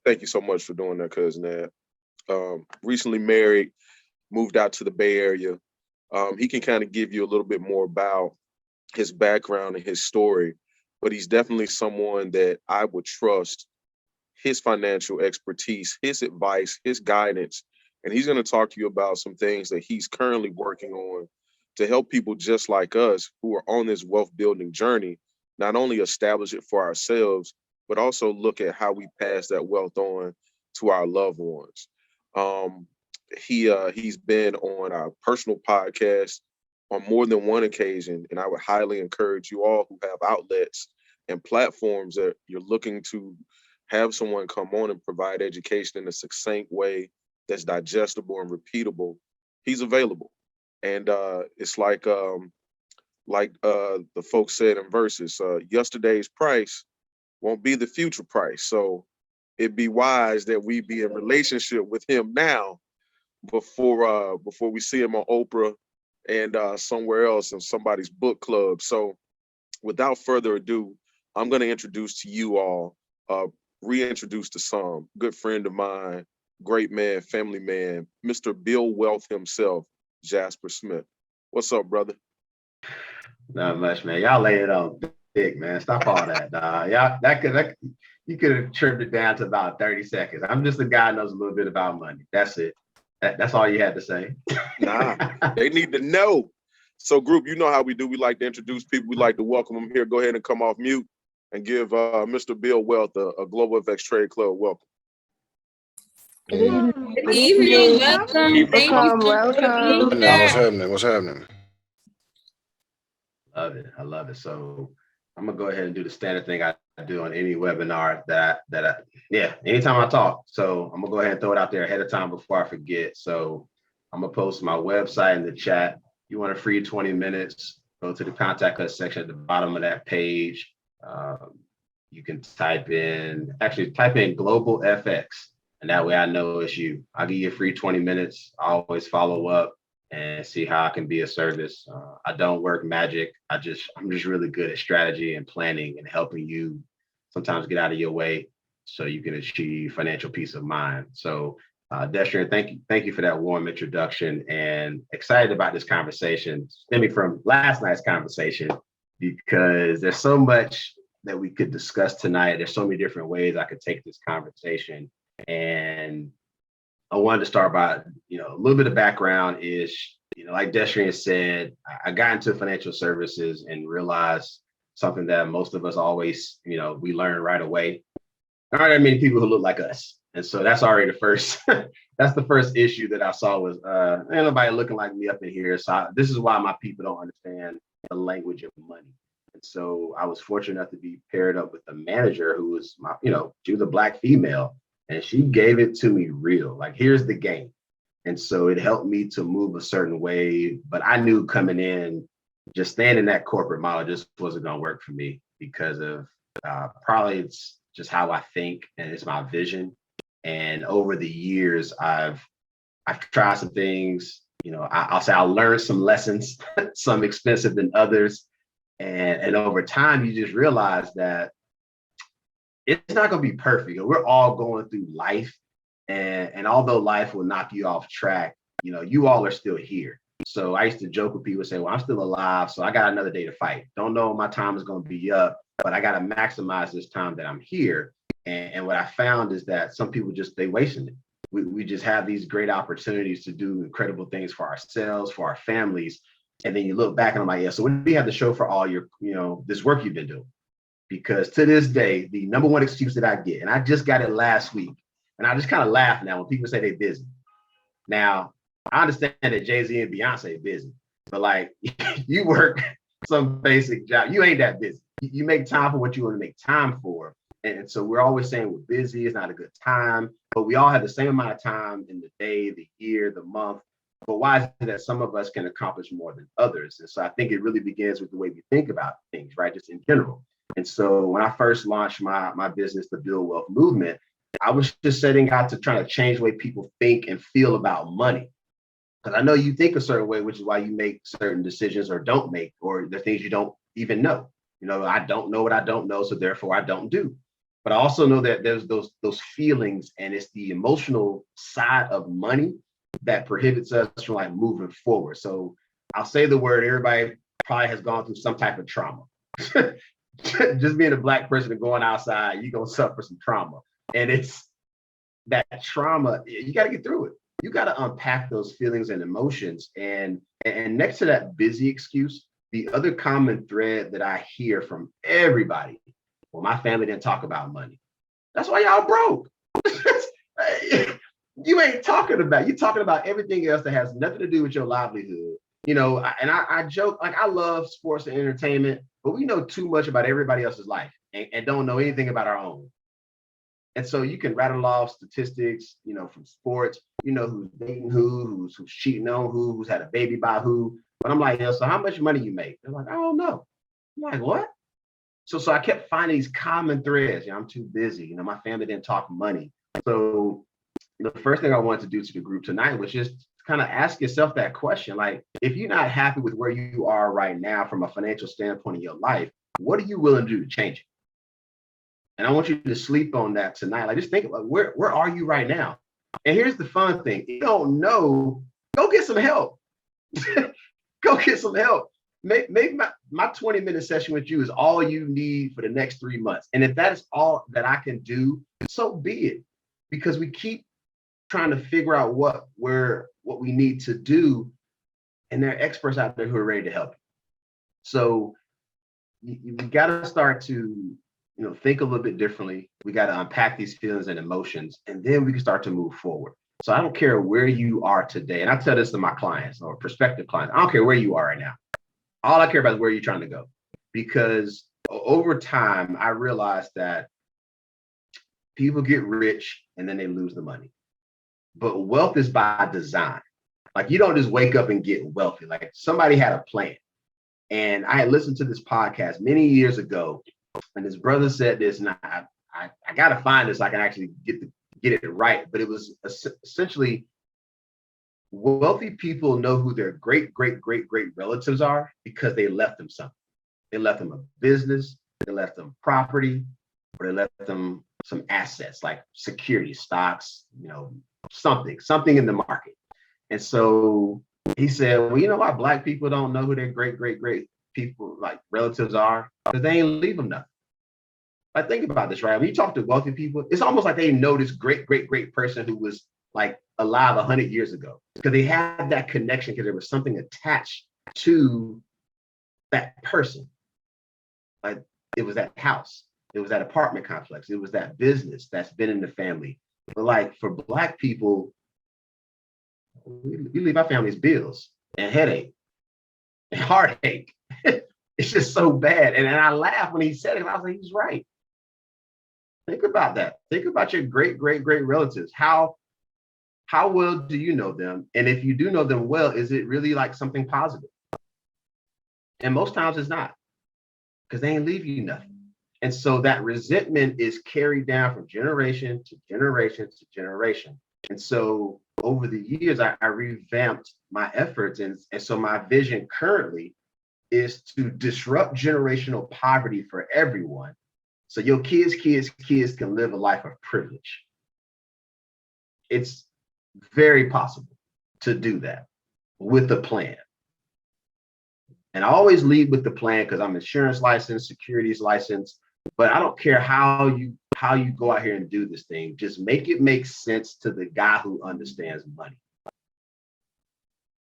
Thank you so much for doing that, cousin Ed. Recently married, moved out to the Bay Area. He can kind of give you a little bit more about his background and his story, but he's definitely someone that I would trust his financial expertise, his advice, his guidance. And he's going to talk to you about some things that he's currently working on to help people just like us who are on this wealth building journey, not only establish it for ourselves, but also look at how we pass that wealth on to our loved ones. Um, he's been on our personal podcast on more than one occasion, and I would highly encourage you all who have outlets and platforms that you're looking to have someone come on and provide education in a succinct way that's digestible and repeatable. He's available, and it's like the folks said in verses, yesterday's price won't be the future price. So it'd be wise that we be in relationship with him now before we see him on Oprah and somewhere else in somebody's book club. So without further ado, I'm going to introduce to you all, reintroduce to some, good friend of mine, great man, family man, Mr. Bill Wealth himself, Jasper Smith. What's up, brother? Not much, man. Y'all lay it on thick, man. Stop all that. Y'all you could have trimmed it down to about 30 seconds. I'm just a guy who knows a little bit about money. That's it. That's all you had to say. Nah, they need to know. So, group, you know how we do. We like to introduce people. We like to welcome them here. Go ahead and come off mute and give Mr. Bill Wealth a Global FX Trade Club welcome. Good evening. Welcome. Thank you for being here. What's happening? Love it. I love it. So I'm gonna go ahead and do the standard thing I do on any webinar anytime I talk. So I'm gonna go ahead and throw it out there ahead of time before I forget. So I'm gonna post my website in the chat. You want a free 20 minutes, go to the contact us section at the bottom of that page. You can type in Global FX, and that way I know it's you. I'll give you a free 20 minutes. I always follow up and see how I can be of service. I don't work magic. I'm just really good at strategy and planning and helping you sometimes get out of your way so you can achieve financial peace of mind. So Destrian, thank you for that warm introduction, and excited about this conversation stemming from last night's conversation, because there's so much that we could discuss tonight. There's so many different ways I could take this conversation. And I wanted to start by, a little bit of background is, like Destrian said, I got into financial services and realized something that most of us always, we learn right away. There aren't that many people who look like us. And so that's already the first, that's the first issue that I saw was, ain't nobody looking like me up in here. So this is why my people don't understand the language of money. And so I was fortunate enough to be paired up with a manager who was she was a Black female, and she gave it to me real, like, here's the game. And so it helped me to move a certain way, but I knew coming in, just staying in that corporate model just wasn't going to work for me because of probably it's just how I think and it's my vision. And over the years, I've tried some things, I'll say I learned some lessons, some expensive than others. And over time, you just realize that it's not going to be perfect. We're all going through life. And although life will knock you off track, you all are still here. So I used to joke with people, say, well, I'm still alive, so I got another day to fight. Don't know when my time is going to be up, but I got to maximize this time that I'm here. And what I found is that some people they wasting it. We just have these great opportunities to do incredible things for ourselves, for our families. And then you look back and I'm like, yeah, so what do you have to show for all your, this work you've been doing? Because to this day, the number one excuse that I get, and I just got it last week, and I just kind of laugh now when people say they're busy. Now, I understand that Jay-Z and Beyonce are busy, but like you work some basic job, you ain't that busy. You make time for what you want to make time for. And so we're always saying we're busy, it's not a good time, but we all have the same amount of time in the day, the year, the month. But why is it that some of us can accomplish more than others? And so I think it really begins with the way we think about things, right? Just in general. And so when I first launched my business, the Build Wealth Movement, I was just setting out to try to change the way people think and feel about money. Because I know you think a certain way, which is why you make certain decisions or don't make, or the things you don't even know. I don't know what I don't know, so therefore I don't do. But I also know that there's those feelings, and it's the emotional side of money that prohibits us from like moving forward. So I'll say the word, everybody probably has gone through some type of trauma. Just being a Black person and going outside, you're gonna suffer some trauma. And it's that trauma, you got to get through it. You got to unpack those feelings and emotions. And next to that busy excuse, the other common thread that I hear from everybody, well, my family didn't talk about money. That's why y'all broke. You ain't talking about, you're talking about everything else that has nothing to do with your livelihood. You know, I joke, like, I love sports and entertainment, but we know too much about everybody else's life and don't know anything about our own. And so you can rattle off statistics, you know, from sports, you know, who's dating who's cheating on who's had a baby by who. But I'm like, so how much money you make? They're like, I don't know. I'm like, what? So I kept finding these common threads. You know, I'm too busy. You know, my family didn't talk money. So the first thing I wanted to do to the group tonight was just kind of ask yourself that question. Like, if you're not happy with where you are right now from a financial standpoint in your life, what are you willing to do to change it? And I want you to sleep on that tonight. Like, just think about where are you right now? And here's the fun thing. If you don't know, go get some help. Go get some help. Maybe my 20-minute session with you is all you need for the next 3 months. And if that is all that I can do, so be it. Because we keep trying to figure out what we need to do. And there are experts out there who are ready to help you. So you got to start to, you know, think a little bit differently. We got to unpack these feelings and emotions, and then we can start to move forward. So I don't care where you are today. And I tell this to my clients or prospective clients. I don't care where you are right now. All I care about is where you're trying to go. Because over time, I realized that people get rich and then they lose the money. But wealth is by design. Like, you don't just wake up and get wealthy. Like, somebody had a plan. And I had listened to this podcast many years ago, and his brother said this, and I got to find this so I can actually get it right. But it was essentially, wealthy people know who their great relatives are because they left them something. They left them a business, they left them property, or they left them some assets like security, stocks, you know, something in the market. And so he said, well, you know why Black people don't know who their great people, like relatives are? Because they ain't leave them nothing. Like, think about this, right? When you talk to wealthy people, it's almost like they know this great person who was like alive 100 years ago, because they had that connection, because there was something attached to that person. Like, it was that house, it was that apartment complex, it was that business that's been in the family. But like, for Black people, we leave our family's bills and headache and heartache. It's just so bad. And I laughed when he said it. I was like, he's right. Think about that. Think about your great relatives. How well do you know them? And if you do know them well, is it really like something positive? And most times it's not, because they ain't leave you nothing. And so that resentment is carried down from generation to generation to generation. And so over the years, I revamped my efforts. And so my vision currently is to disrupt generational poverty for everyone, so your kids can live a life of privilege. It's very possible to do that with a plan. And I always lead with the plan, because I'm insurance licensed, securities licensed, but I don't care how you go out here and do this thing. Just make it make sense to the guy who understands money.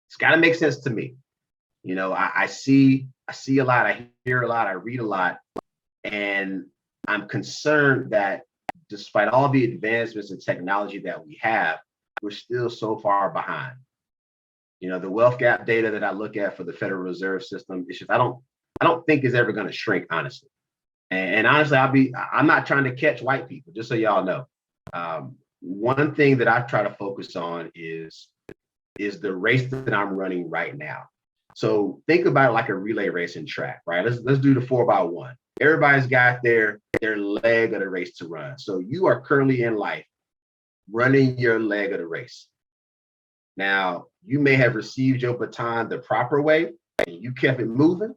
It's got to make sense to me. You know, I see a lot, I hear a lot, I read a lot, and I'm concerned that despite all the advancements in technology that we have, we're still so far behind. You know, the wealth gap data that I look at for the Federal Reserve System, it's just, I don't think is ever going to shrink, honestly. And honestly, I'm not trying to catch white people, just so y'all know. One thing that I try to focus on is the race that I'm running right now. So think about it like a relay race in track, right? Let's do the 4x1. Everybody's got their leg of the race to run. So you are currently in life running your leg of the race. Now, you may have received your baton the proper way and you kept it moving,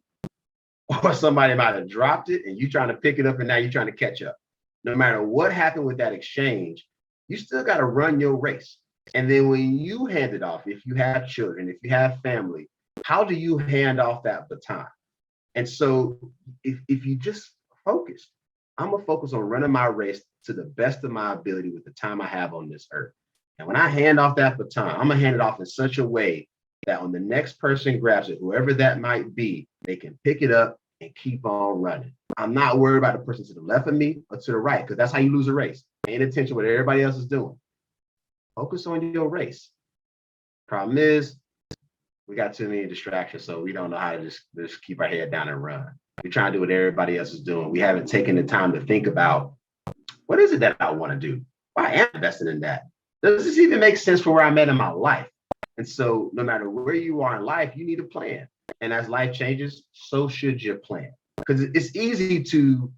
or somebody might have dropped it and you trying to pick it up and now you're trying to catch up. no matter what happened with that exchange, you still got to run your race. And then when you hand it off, if you have children, if you have family, how do you hand off that baton? And so if you just focus, I'm gonna focus on running my race to the best of my ability with the time I have on this earth. And when I hand off that baton, I'm gonna hand it off in such a way that when the next person grabs it, whoever that might be, they can pick it up and keep on running. I'm not worried about the person to the left of me or to the right, because that's how you lose a race. Paying attention to what everybody else is doing. Focus on your race. Problem is, we got too many distractions, so we don't know how to just keep our head down and run. We're trying to do what everybody else is doing. We haven't taken the time to think about, what is it that I want to do? Why am I investing in that? Does this even make sense for where I'm at in my life? And so no matter where you are in life, you need a plan. And as life changes, so should your plan. Because it's easy to,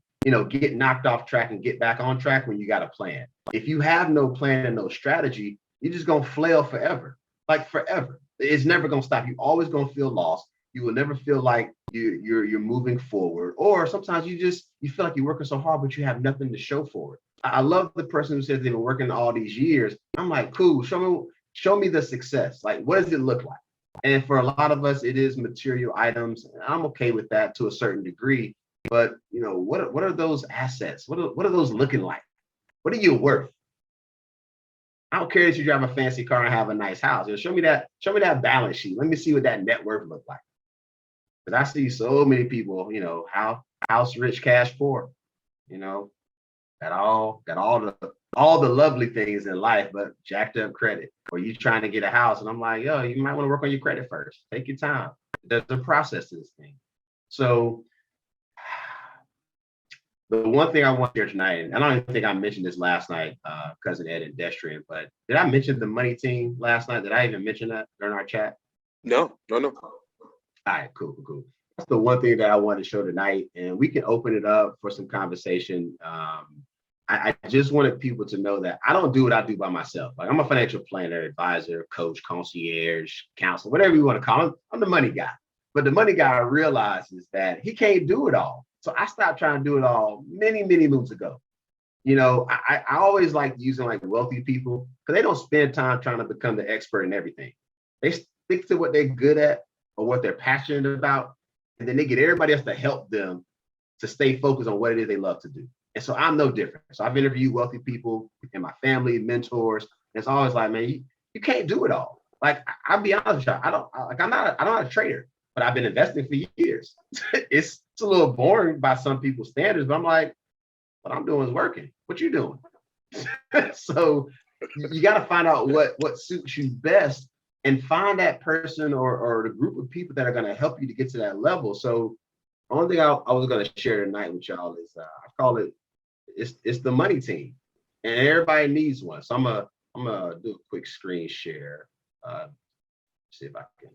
get knocked off track and get back on track when you got a plan. If you have no plan and no strategy, you're just going to flail forever, like forever. It's never going to stop. You're always going to feel lost. You will never feel like you're moving forward. Or sometimes you feel like you're working so hard, but you have nothing to show for it. I love the person who says they've been working all these years. I'm like, cool, show me the success. Like, what does it look like? And for a lot of us, it is material items. I'm okay with that to a certain degree. But what are those assets? What are those looking like? What are you worth? I don't care if you drive a fancy car and have a nice house. Show me that balance sheet. Let me see what that net worth looks like. Because I see so many people, house rich, cash poor, got all the lovely things in life, but jacked up credit. Or you trying to get a house, and I'm like, yo, you might want to work on your credit first. Take your time. There's a process to this thing. So the one thing I want to share tonight, and I don't even think I mentioned this last night, cousin Ed and Destrian, but did I mention the money team last night? Did I even mention that during our chat? No. All right, cool. That's the one thing that I wanted to show tonight, and we can open it up for some conversation. I just wanted people to know that I don't do what I do by myself. Like, I'm a financial planner, advisor, coach, concierge, counselor, whatever you want to call it. I'm the money guy. But the money guy realizes that he can't do it all. So I stopped trying to do it all many, many moons ago. I always like using like wealthy people, because they don't spend time trying to become the expert in everything. They stick to what they're good at or what they're passionate about, and then they get everybody else to help them to stay focused on what it is they love to do. And so I'm no different. So I've interviewed wealthy people in my family, mentors. And it's always like, man, you can't do it all. Like, I'll be honest with you, I'm not a trader, but I've been investing for years. It's a little boring by some people's standards, but I'm like, what I'm doing is working. What you doing? So you got to find out what suits you best, and find that person or the group of people that are going to help you to get to that level. So the only thing I was going to share tonight with y'all is I call it, it's the money team, and everybody needs one. So I'm gonna do a quick screen share. See if I can.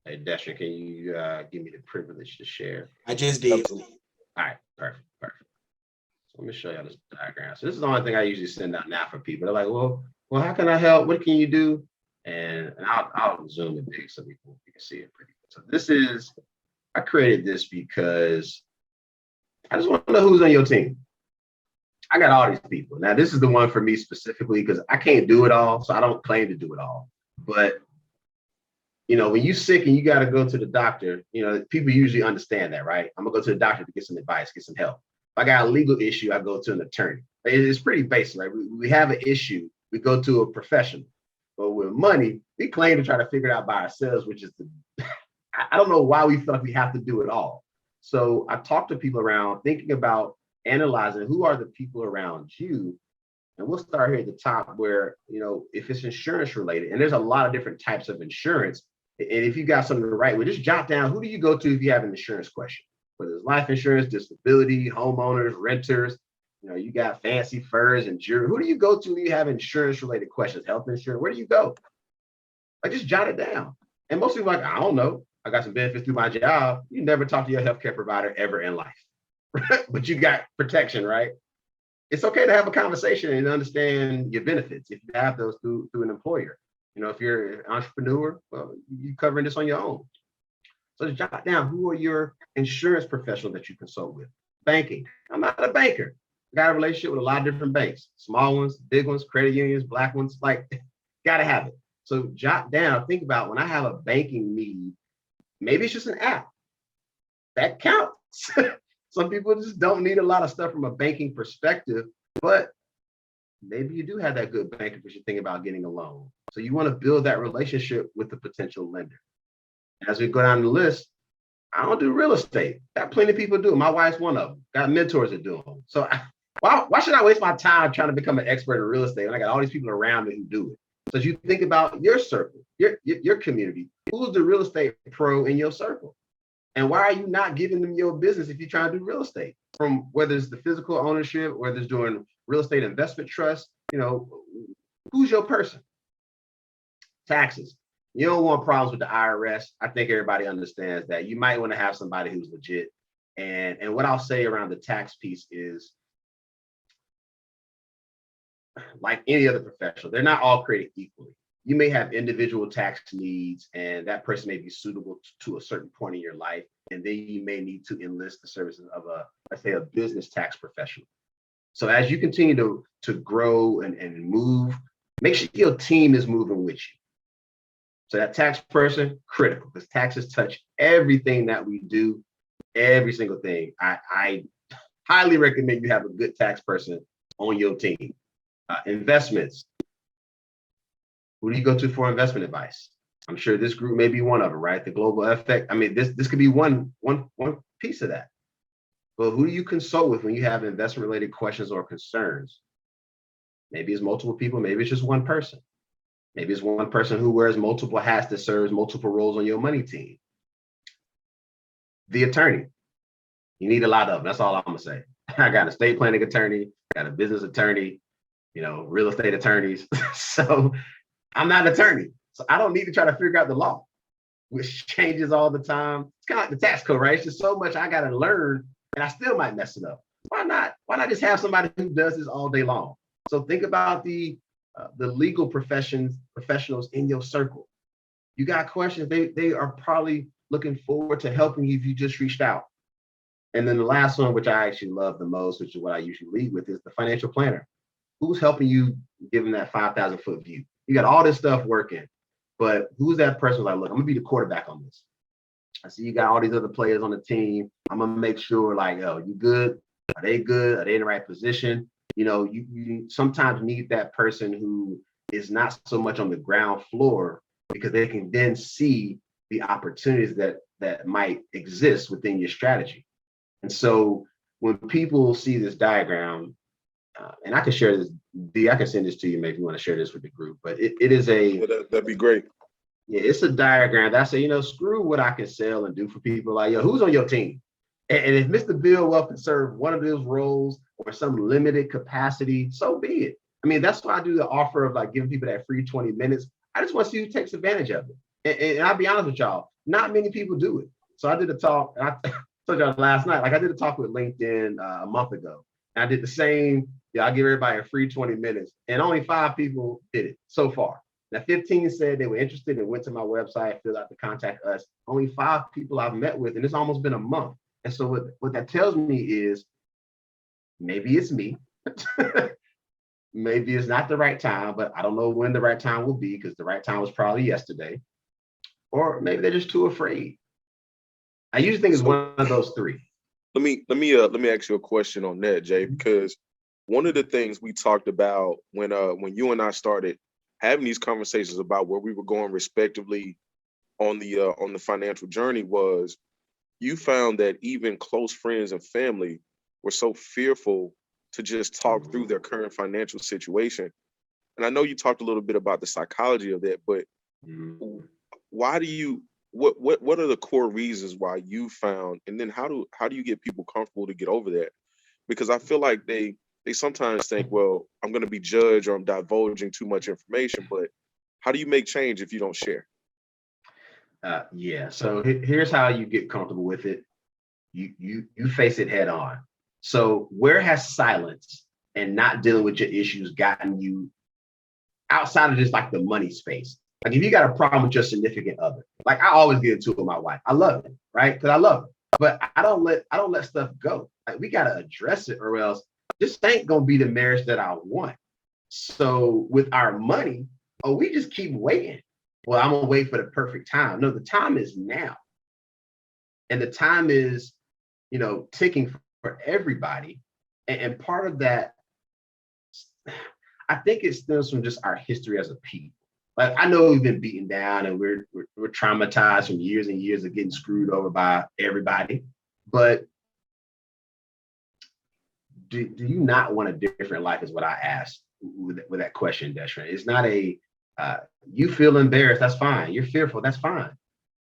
Hey, Desha, can you give me the privilege to share? I just did. All right, perfect. So let me show y'all this diagram. So this is the only thing I usually send out now for people. They're like, well, how can I help? What can you do? And I'll zoom it big so we can see it pretty good. So I created this because I just want to know who's on your team. I got all these people. Now, this is the one for me specifically because I can't do it all, so I don't claim to do it all. But when you're sick and you got to go to the doctor, people usually understand that, right? I'm gonna go to the doctor to get some advice, get some help. If I got a legal issue, I go to an attorney. It's pretty basic, right? We have an issue, we go to a professional. But with money, we claim to try to figure it out by ourselves, which is I don't know why we feel like we have to do it all. So I talk to people around thinking about analyzing who are the people around you. And we'll start here at the top where, if it's insurance related, and there's a lot of different types of insurance. And if you got something to write with, just jot down, who do you go to if you have an insurance question? Whether it's life insurance, disability, homeowners, renters, you got fancy furs and jewelry. Who do you go to when you have insurance related questions? Health insurance, where do you go? Like, just jot it down. And most people are like, I don't know. I got some benefits through my job. You never talk to your healthcare provider ever in life, but you got protection, right? It's okay to have a conversation and understand your benefits if you have those through an employer. If you're an entrepreneur, well, you're covering this on your own. So just jot down, who are your insurance professionals that you consult with? banking. I'm not a banker. I got a relationship with a lot of different banks, small ones, big ones, credit unions, black ones, like gotta have it. So jot down, think about when I have a banking need, maybe it's just an app. That counts. Some people just don't need a lot of stuff from a banking perspective, but maybe you do have that good banker because you're thinking about getting a loan. So you want to build that relationship with the potential lender. As we go down the list, I don't do real estate. Got plenty of people do. My wife's one of them. Got mentors that do them. So why should I waste my time trying to become an expert in real estate when I got all these people around me who do it? So as you think about your circle, your community, who's the real estate pro in your circle? And why are you not giving them your business if you're trying to do real estate? From whether it's the physical ownership, whether it's doing real estate investment trust, who's your person? Taxes. You don't want problems with the IRS. I think everybody understands that. You might want to have somebody who's legit. And what I'll say around the tax piece is, like any other professional, they're not all created equally. You may have individual tax needs, and that person may be suitable to a certain point in your life. And then you may need to enlist the services of a business tax professional. So as you continue to grow and move, make sure your team is moving with you. So that tax person, critical, because taxes touch everything that we do, every single thing. I highly recommend you have a good tax person on your team. Investments. Who do you go to for investment advice? I'm sure this group may be one of them, right? The global effect. I mean, this could be one piece of that. But who do you consult with when you have investment related questions or concerns? Maybe it's multiple people, maybe it's just one person. Maybe it's one person who wears multiple hats that serves multiple roles on your money team. The attorney. You need a lot of them. That's all I'm gonna say. I got an estate planning attorney, got a business attorney, real estate attorneys. So I'm not an attorney. So I don't need to try to figure out the law, which changes all the time. It's kind of like the tax code, right? It's just so much I got to learn and I still might mess it up. Why not just have somebody who does this all day long? So think about the legal professionals in your circle. You got questions, they are probably looking forward to helping you if you just reached out. And then the last one, which I actually love the most, which is what I usually lead with, is the financial planner. Who's helping you give them that 5,000 foot view? You got all this stuff working, but who's that person like, look, I'm gonna be the quarterback on this. I see you got all these other players on the team. I'm gonna make sure, like, oh, you good? Are they good? Are they in the right position? You sometimes need that person who is not so much on the ground floor, because they can then see the opportunities that might exist within your strategy. And so when people see this diagram, and I can share this, D, I can send this to you maybe if you want to share this with the group, but it is that'd be great. Yeah, it's a diagram that I say, screw what I can sell and do for people. Like, who's on your team? And if Mr. Bill Wealth can serve one of those roles or some limited capacity, so be it. I mean, that's why I do the offer of like giving people that free 20 minutes. I just want to see who takes advantage of it. And I'll be honest with y'all, not many people do it. So I did a talk, and I told y'all last night, like I did a talk with LinkedIn a month ago. And I did the same. I give everybody a free 20 minutes, and only 5 people did it so far. Now 15 said they were interested and went to my website, filled out to contact us. Only 5 people I've met with, and it's almost been a month. And so what that tells me is maybe it's me. Maybe it's not the right time, but I don't know when the right time will be, because the right time was probably yesterday. Or maybe they're just too afraid. I usually think it's one of those 3. Let me ask you a question on that, Jay, because one of the things we talked about when you and I started having these conversations about where we were going respectively on the financial journey was, you found that even close friends and family were so fearful to just talk through their current financial situation. And I know you talked a little bit about the psychology of that, but why do you, what are the core reasons why you found, and then how do you get people comfortable to get over that? Because I feel like they sometimes think, well, I'm going to be judged or I'm divulging too much information, but how do you make change if you don't share? Yeah, so here's how you get comfortable with it. You face it head on. So where has silence and not dealing with your issues gotten you outside of just like the money space? Like if you got a problem with your significant other, like I always get into it with my wife. I love it, right? Because I love it. But I don't let stuff go. Like, we got to address it, or else this ain't going to be the marriage that I want. So with our money, we just keep waiting. Well, I'm going to wait for the perfect time. No, the time is now. And the time is, ticking for everybody. And part of that, I think it stems from just our history as a people. Like, I know we've been beaten down and we're traumatized from years and years of getting screwed over by everybody. But do you not want a different life, is what I asked with that question, Deshran. It's not you feel embarrassed, that's fine. You're fearful, that's fine.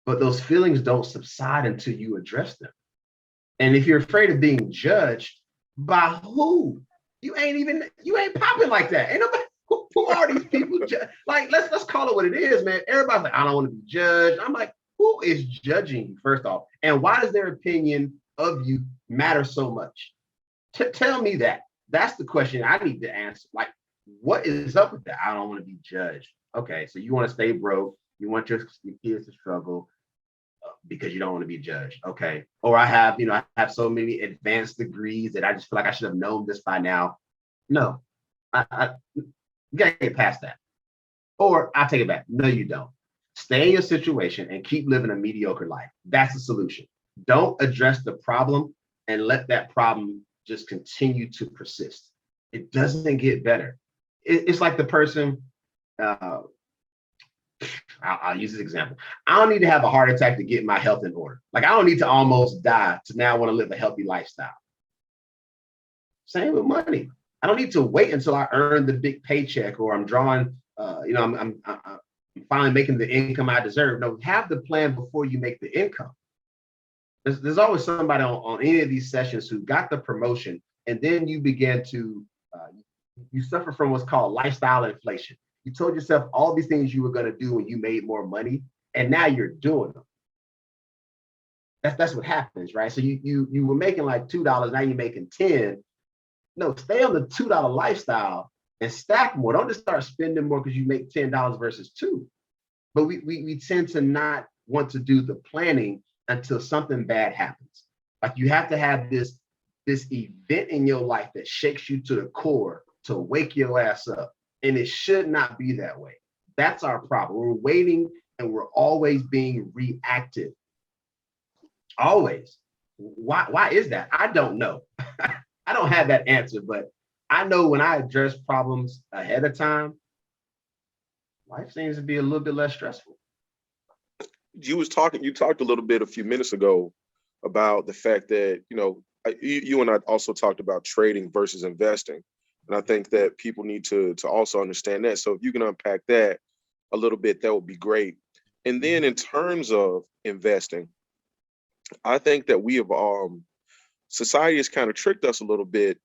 But those feelings don't subside until you address them. And if you're afraid of being judged, by who? You ain't popping like that. Ain't nobody. Who are these people? Like, let's call it what it is, man. Everybody's like, I don't want to be judged. I'm like, who is judging you, first off? And why does their opinion of you matter so much? Tell me that. That's the question I need to answer. Like, what is up with that? I don't want to be judged. Okay, so you want to stay broke. You want your kids to struggle because you don't want to be judged. Okay. Or I have so many advanced degrees that I just feel like I should have known this by now. No, you gotta get past that. Or I take it back. No, you don't. Stay in your situation and keep living a mediocre life. That's the solution. Don't address the problem and let that problem just continue to persist. It doesn't get better. It's like the person, I'll use this example. I don't need to have a heart attack to get my health in order. Like, I don't need to almost die to now want to live a healthy lifestyle. Same with money. I don't need to wait until I earn the big paycheck or I'm drawing, I'm finally making the income I deserve. No, have the plan before you make the income. There's always somebody on any of these sessions who got the promotion, and then you begin to, you suffer from what's called lifestyle inflation. You told yourself all these things you were going to do when you made more money, and now you're doing them. That's what happens, right? So you were making like $2, now you're making 10. No, stay on the $2 lifestyle and stack more. Don't just start spending more because you make $10 versus $2. But we tend to not want to do the planning until something bad happens. Like, you have to have this event in your life that shakes you to the core to wake your ass up. And it should not be that way. That's our problem. We're waiting and we're always being reactive. Always. Why is that? I don't know. I don't have that answer, but I know when I address problems ahead of time, life seems to be a little bit less stressful. You talked a little bit a few minutes ago about the fact that, you and I also talked about trading versus investing. And I think that people need to also understand that. So if you can unpack that a little bit, that would be great. And then in terms of investing, I think that we have, society has kind of tricked us a little bit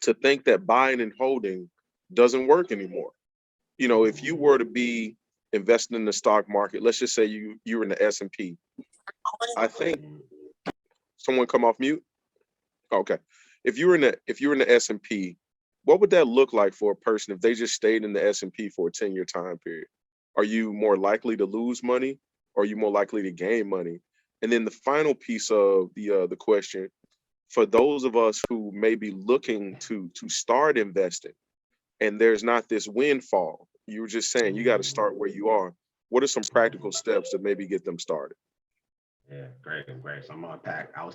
to think that buying and holding doesn't work anymore. If you were to be investing in the stock market, let's just say you're in the S&P. I think someone come off mute. Okay. If you're in the S&P, what would that look like for a person if they just stayed in the S&P for a 10-year time period? Are you more likely to lose money, or are you more likely to gain money? And then the final piece of the question, for those of us who may be looking to start investing and there's not this windfall, you were just saying you got to start where you are. What are some practical steps to maybe get them started? Yeah, great. So I'm gonna unpack. I'm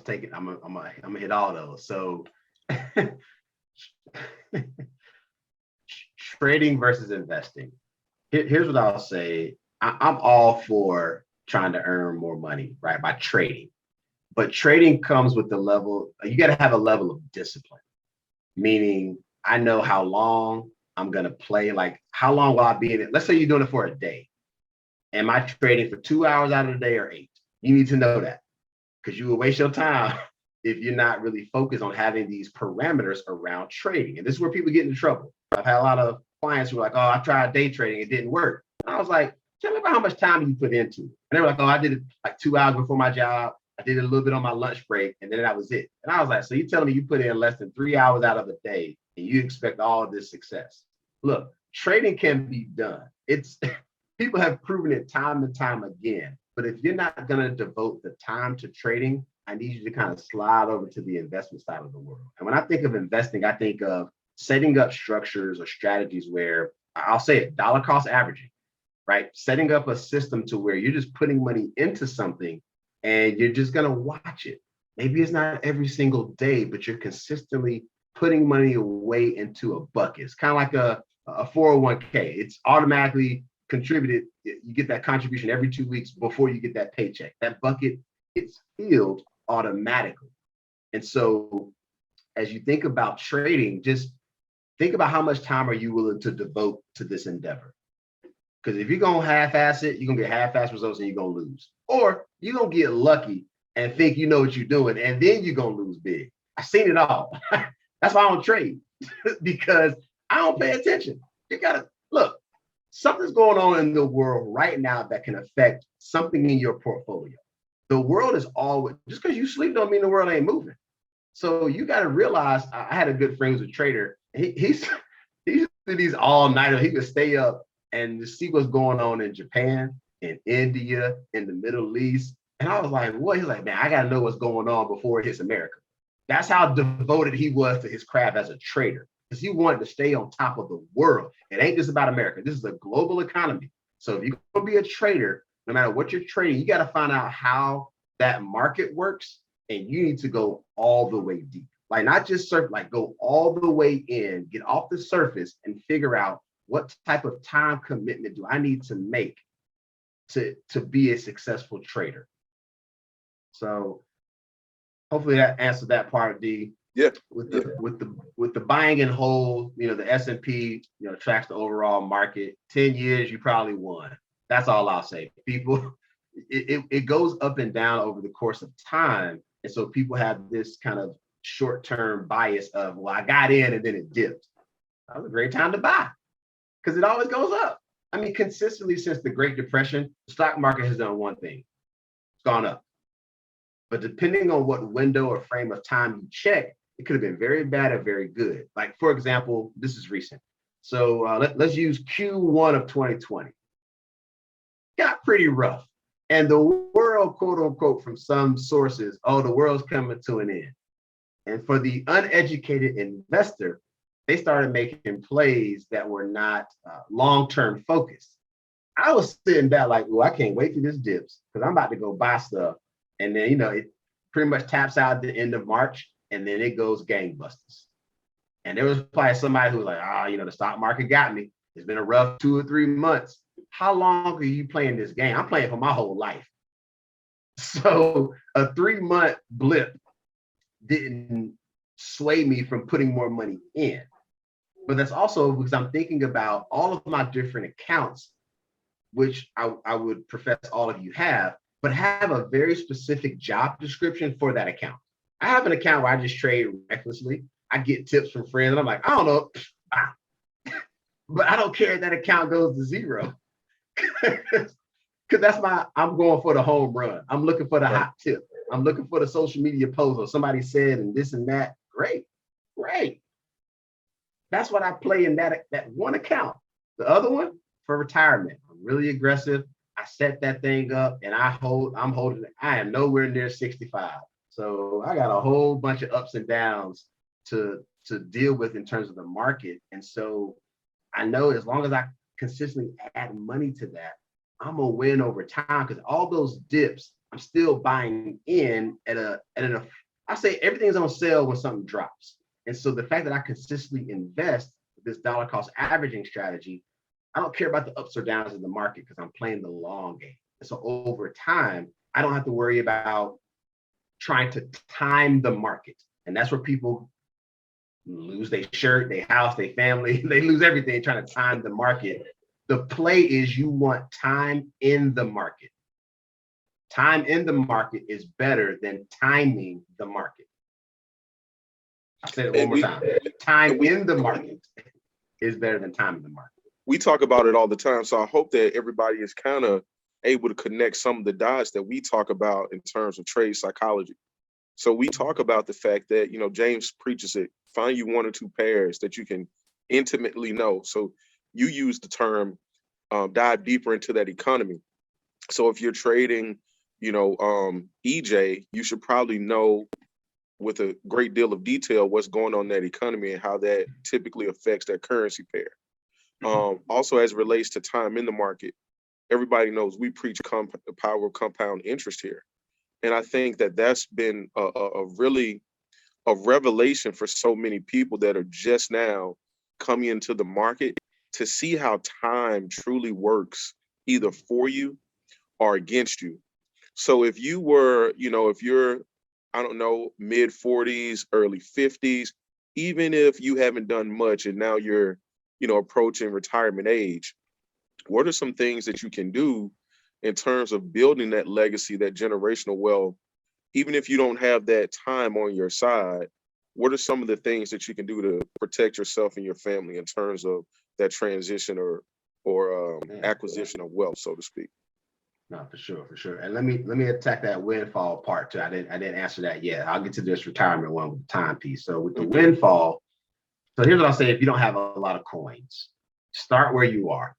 gonna hit all those. So trading versus investing. Here's what I'll say. I'm all for trying to earn more money, right, by trading. But trading comes with the level, you got to have a level of discipline, meaning I know how long I'm going to play. Like, how long will I be in it? Let's say you're doing it for a day. Am I trading for 2 hours out of the day or 8? You need to know that, because you will waste your time if you're not really focused on having these parameters around trading. And this is where people get into trouble. I've had a lot of clients who are like, oh, I tried day trading, it didn't work. And I was like, tell me about how much time you put into it. And they were like, oh, I did it like 2 hours before my job. I did it a little bit on my lunch break, and then that was it. And I was like, so you're telling me you put in less than 3 hours out of a day and you expect all of this success? Look, trading can be done. People have proven it time and time again. But if you're not going to devote the time to trading, I need you to kind of slide over to the investment side of the world. And when I think of investing, I think of setting up structures or strategies where I'll say it, dollar cost averaging, right? Setting up a system to where you're just putting money into something and you're just going to watch it. Maybe it's not every single day, but you're consistently putting money away into a bucket. It's kind of like a 401k. It's automatically contributed. You get that contribution every 2 weeks before you get that paycheck. That bucket, it's filled automatically. And so as you think about trading, just think about how much time are you willing to devote to this endeavor? Because if you're going to half-ass it, you're going to get half-ass results and you're going to lose. Or you're going to get lucky and think you know what you're doing, and then you're going to lose big. I've seen it all. That's why I don't trade, because I don't pay attention. You got to, look, something's going on in the world right now that can affect something in your portfolio. The world is always, just because you sleep don't mean the world ain't moving. So you got to realize, I had a good friend who's a trader. He's these all-nighters. He could stay up and see what's going on in Japan, in India, in the Middle East. And I was like, what? He's like, man, I got to know what's going on before it hits America. That's how devoted he was to his craft as a trader, because he wanted to stay on top of the world. It ain't just about America. This is a global economy. So if you're going to be a trader, no matter what you're trading, you got to find out how that market works, and you need to go all the way deep. Like, not just surf, like go all the way in, get off the surface and figure out what type of time commitment do I need to make to be a successful trader. So hopefully that answered that part, D. Yeah. With the buying and hold, the S&P, tracks the overall market. 10 years, you probably won. That's all I'll say. People, it goes up and down over the course of time. And so people have this kind of short-term bias of, well, I got in and then it dipped. That was a great time to buy, because it always goes up. I mean, consistently since the Great Depression, the stock market has done one thing. It's gone up. But depending on what window or frame of time you check, it could have been very bad or very good. Like, for example, this is recent. So let's use Q1 of 2020. Got pretty rough. And the world, quote unquote, from some sources, the world's coming to an end. And for the uneducated investor, they started making plays that were not long-term focused. I was sitting back like, well, I can't wait till this dips, because I'm about to go buy stuff. And then, it pretty much taps out at the end of March, and then it goes gangbusters. And there was probably somebody who was like, the stock market got me. It's been a rough 2 or 3 months. How long are you playing this game? I'm playing for my whole life. So a 3-month blip didn't sway me from putting more money in. But that's also because I'm thinking about all of my different accounts, which I would profess all of you have, but have a very specific job description for that account. I have an account where I just trade recklessly. I get tips from friends, and I'm like, I don't know, but I don't care if that account goes to zero, because I'm going for the home run. I'm looking for the hot tip. I'm looking for the social media post or somebody said and this and that. Great. That's what I play in that one account. The other one for retirement. I'm really aggressive. I set that thing up and I'm holding it. I am nowhere near 65. So I got a whole bunch of ups and downs to deal with in terms of the market. And so I know as long as I consistently add money to that, I'm gonna win over time, because all those dips, I'm still buying in I say everything's on sale when something drops. And so the fact that I consistently invest with this dollar cost averaging strategy, I don't care about the ups or downs in the market, because I'm playing the long game. And so over time, I don't have to worry about trying to time the market. And that's where people lose their shirt, their house, their family, they lose everything trying to time the market. The play is you want time in the market. Time in the market is better than timing the market. I said it one more time. Time in the market is better than timing the market. We talk about it all the time, so I hope that everybody is kind of able to connect some of the dots that we talk about in terms of trade psychology. So we talk about the fact that, James preaches it, find you 1 or 2 pairs that you can intimately know. So you use the term dive deeper into that economy. So if you're trading EJ, you should probably know with a great deal of detail what's going on in that economy and how that typically affects that currency pair. Also, as it relates to time in the market, everybody knows we preach the power of compound interest here. And I think that that's been a really a revelation for so many people that are just now coming into the market to see how time truly works either for you or against you. So if you were, if you're, I don't know, mid 40s, early 50s, even if you haven't done much and now you're, approaching retirement age, what are some things that you can do in terms of building that legacy, that generational wealth, even if you don't have that time on your side? What are some of the things that you can do to protect yourself and your family in terms of that transition or acquisition of wealth, so to speak? No, for sure, for sure. And let me attack that windfall part too. I didn't answer that yet. I'll get to this retirement one with the timepiece. So with the windfall, so here's what I'll say: if you don't have a lot of coins, start where you are.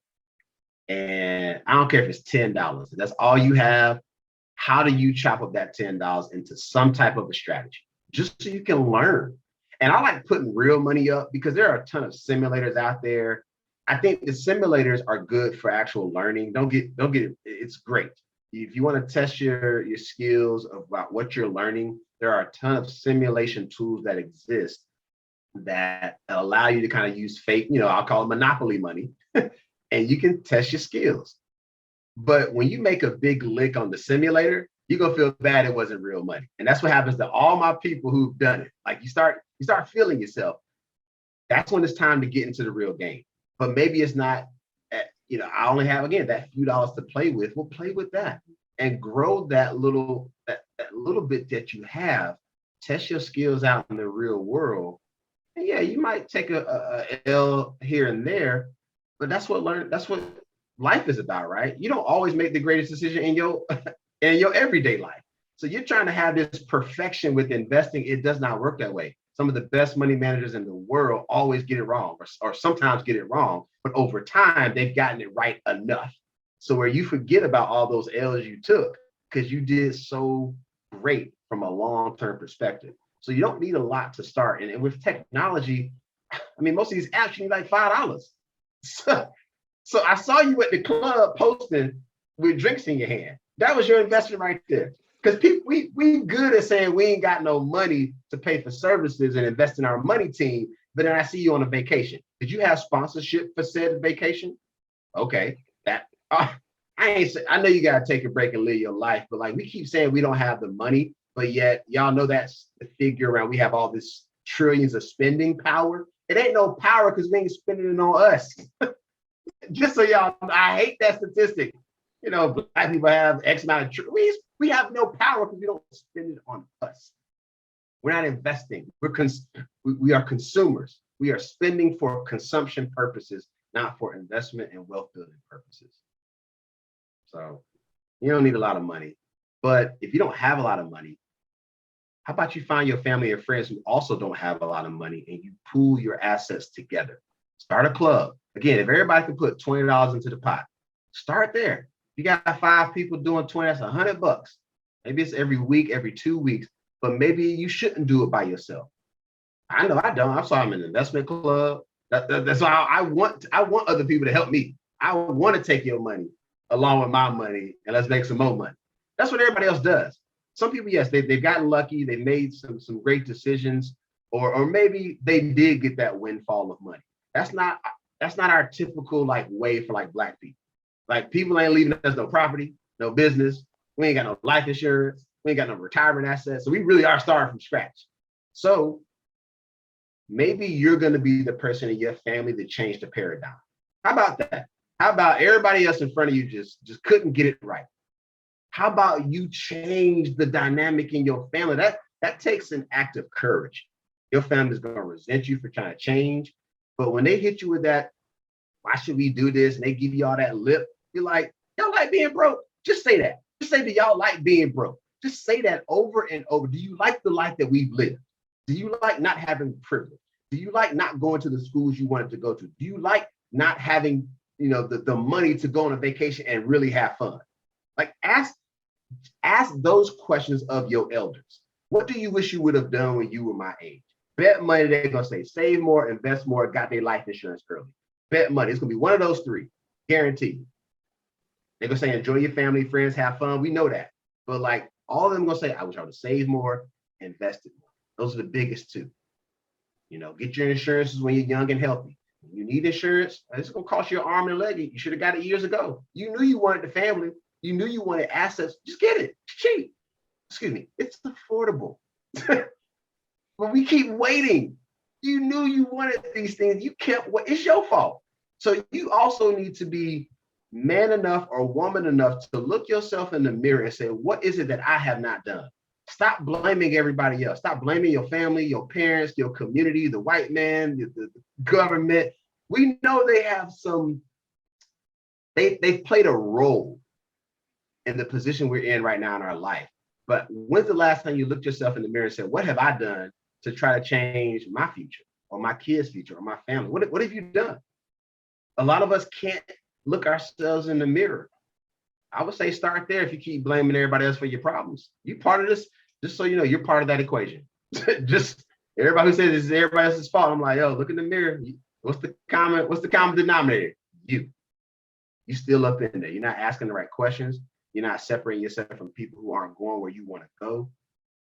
And I don't care if it's $10. If that's all you have, how do you chop up that $10 into some type of a strategy, just so you can learn? And I like putting real money up because there are a ton of simulators out there. I think the simulators are good for actual learning. Don't get it. It's great. If you want to test your skills about what you're learning, there are a ton of simulation tools that exist that allow you to kind of use fake, I'll call it monopoly money, and you can test your skills. But when you make a big lick on the simulator, you're gonna feel bad it wasn't real money. And that's what happens to all my people who've done it. Like you start feeling yourself. That's when it's time to get into the real game. But maybe it's not, I only have, again, that few dollars to play with. We'll play with that and grow that little bit that you have. Test your skills out in the real world. And yeah, you might take a L here and there, but that's what life is about, right? You don't always make the greatest decision in your everyday life. So you're trying to have this perfection with investing. It does not work that way. Some of the best money managers in the world always get it wrong, or sometimes get it wrong, but over time they've gotten it right enough. So where you forget about all those L's you took because you did so great from a long-term perspective. So you don't need a lot to start. And with technology, I mean, most of these apps you need like $5. So I saw you at the club posting with drinks in your hand. That was your investment right there. Because people, we good at saying we ain't got no money to pay for services and invest in our money team. But then I see you on a vacation. Did you have sponsorship for said vacation? Okay, I know you gotta take a break and live your life, but like we keep saying we don't have the money, but yet y'all know that's the figure around. We have all this trillions of spending power. It ain't no power because we ain't spending it on us. Just so y'all, I hate that statistic. Black people have X amount of we have no power because we don't spend it on us. We're not investing. We are consumers. We are spending for consumption purposes, not for investment and wealth building purposes. So you don't need a lot of money. But if you don't have a lot of money, how about you find your family and friends who also don't have a lot of money and you pool your assets together? Start a club. Again, if everybody can put $20 into the pot, start there. You got 5 people doing 20, that's $100. Maybe it's every week, every 2 weeks, but maybe you shouldn't do it by yourself. I know I don't. I'm in an investment club. That's why I want other people to help me. I want to take your money along with my money and let's make some more money. That's what everybody else does. Some people, yes, they've gotten lucky. They made some great decisions, or maybe they did get that windfall of money. That's not our typical way for Black people. People ain't leaving us no property, no business. We ain't got no life insurance. We ain't got no retirement assets. So we really are starting from scratch. So maybe you're going to be the person in your family that changed the paradigm. How about that? How about everybody else in front of you just couldn't get it right? How about you change the dynamic in your family? That takes an act of courage. Your family's going to resent you for trying to change. But when they hit you with that, why should we do this? And they give you all that lip. You're like, y'all like being broke? Just say that. Just say that y'all like being broke. Just say that over and over. Do you like the life that we've lived? Do you like not having privilege? Do you like not going to the schools you wanted to go to? Do you like not having, the money to go on a vacation and really have fun? Ask those questions of your elders. What do you wish you would have done when you were my age? Bet money they're gonna say save more, invest more, got their life insurance early. Bet money. It's gonna be one of those three, guaranteed. They're gonna say enjoy your family, friends, have fun. We know that. But like all of them gonna say, I wish I would have saved more, invested more. Those are the biggest two. You know, get your insurances when you're young and healthy. When you need insurance, it's gonna cost you an arm and a leg. You should have got it years ago. You knew you wanted the family. You knew you wanted assets. Just get it. It's cheap. Excuse me. It's affordable. But we keep waiting. You knew you wanted these things. You kept what? It's your fault. So you also need to be man enough or woman enough to look yourself in the mirror and say, what is it that I have not done? Stop blaming everybody else. Stop blaming your family, your parents, your community, the white man, the government. We know they have some, they've played a role in the position we're in right now in our life. But when's the last time you looked yourself in the mirror and said, what have I done to try to change my future or my kids' future or my family? What have you done? A lot of us can't look ourselves in the mirror. I would say start there if you keep blaming everybody else for your problems. You part of this, just so you know, you're part of that equation. Just everybody who says it's everybody else's fault, I'm like, yo, look in the mirror. What's the common denominator? You still up in there. You're not asking the right questions. You're not separating yourself from people who aren't going where you want to go.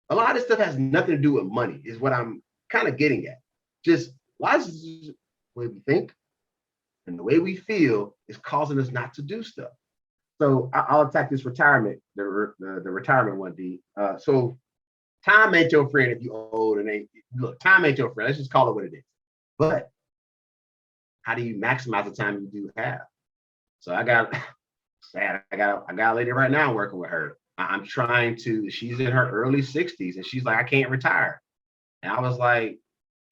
A lot of this stuff has nothing to do with money, is what I'm kind of getting at. Just a lot of this is the way we think and the way we feel is causing us not to do stuff. So I'll attack this retirement, the retirement one, D. So time ain't your friend if you old and ain't, look, time ain't your friend. Let's just call it what it is. But how do you maximize the time you do have? So I got a lady right now working with her. I'm trying to, she's in her early 60s and she's like, I can't retire. And I was like,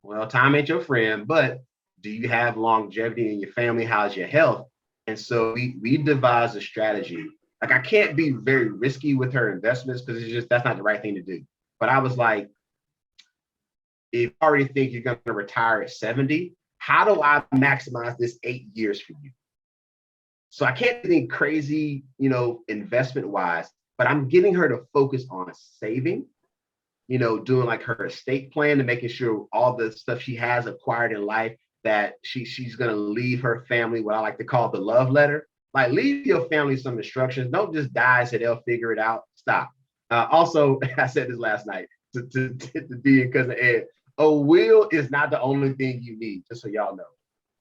well, time ain't your friend, but do you have longevity in your family? How's your health? And so we devised a strategy. Like I can't be very risky with her investments because it's just, that's not the right thing to do. But I was like, if you already think you're going to retire at 70, how do I maximize this 8 years for you? So I can't think crazy, you know, investment wise, but I'm getting her to focus on saving, you know, doing like her estate plan and making sure all the stuff she has acquired in life that she's going to leave her family, what I like to call the love letter. Like leave your family some instructions. Don't just die and say they'll figure it out. Stop. Also, I said this last night to D and cousin Ed, a will is not the only thing you need, just so y'all know.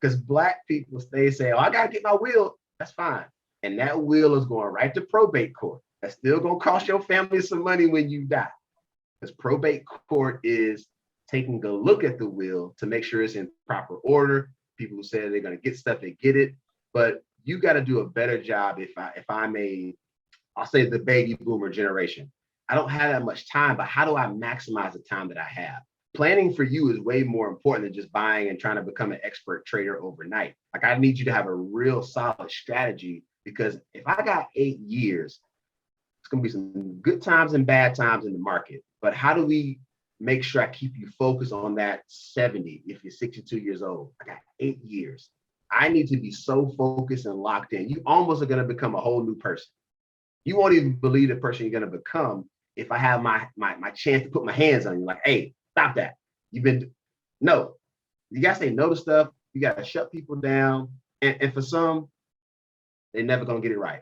Because Black people stay saying, oh, I got to get my will. That's fine. And that will is going right to probate court. That's still going to cost your family some money when you die. Because probate court is taking a look at the will to make sure it's in proper order. People who say they're going to get stuff, they get it. But you got to do a better job if I'll say the baby boomer generation. I don't have that much time, but how do I maximize the time that I have? Planning for you is way more important than just buying and trying to become an expert trader overnight. Like I need you to have a real solid strategy because if I got 8 years, it's going to be some good times and bad times in the market. But how do we make sure I keep you focused on that 70 if you're 62 years old? I got 8 years. I need to be so focused and locked in. You almost are going to become a whole new person. You won't even believe the person you're going to become if I have my chance to put my hands on you. Like, hey, stop that. No. You got to say no to stuff. You got to shut people down. And for some, they're never going to get it right,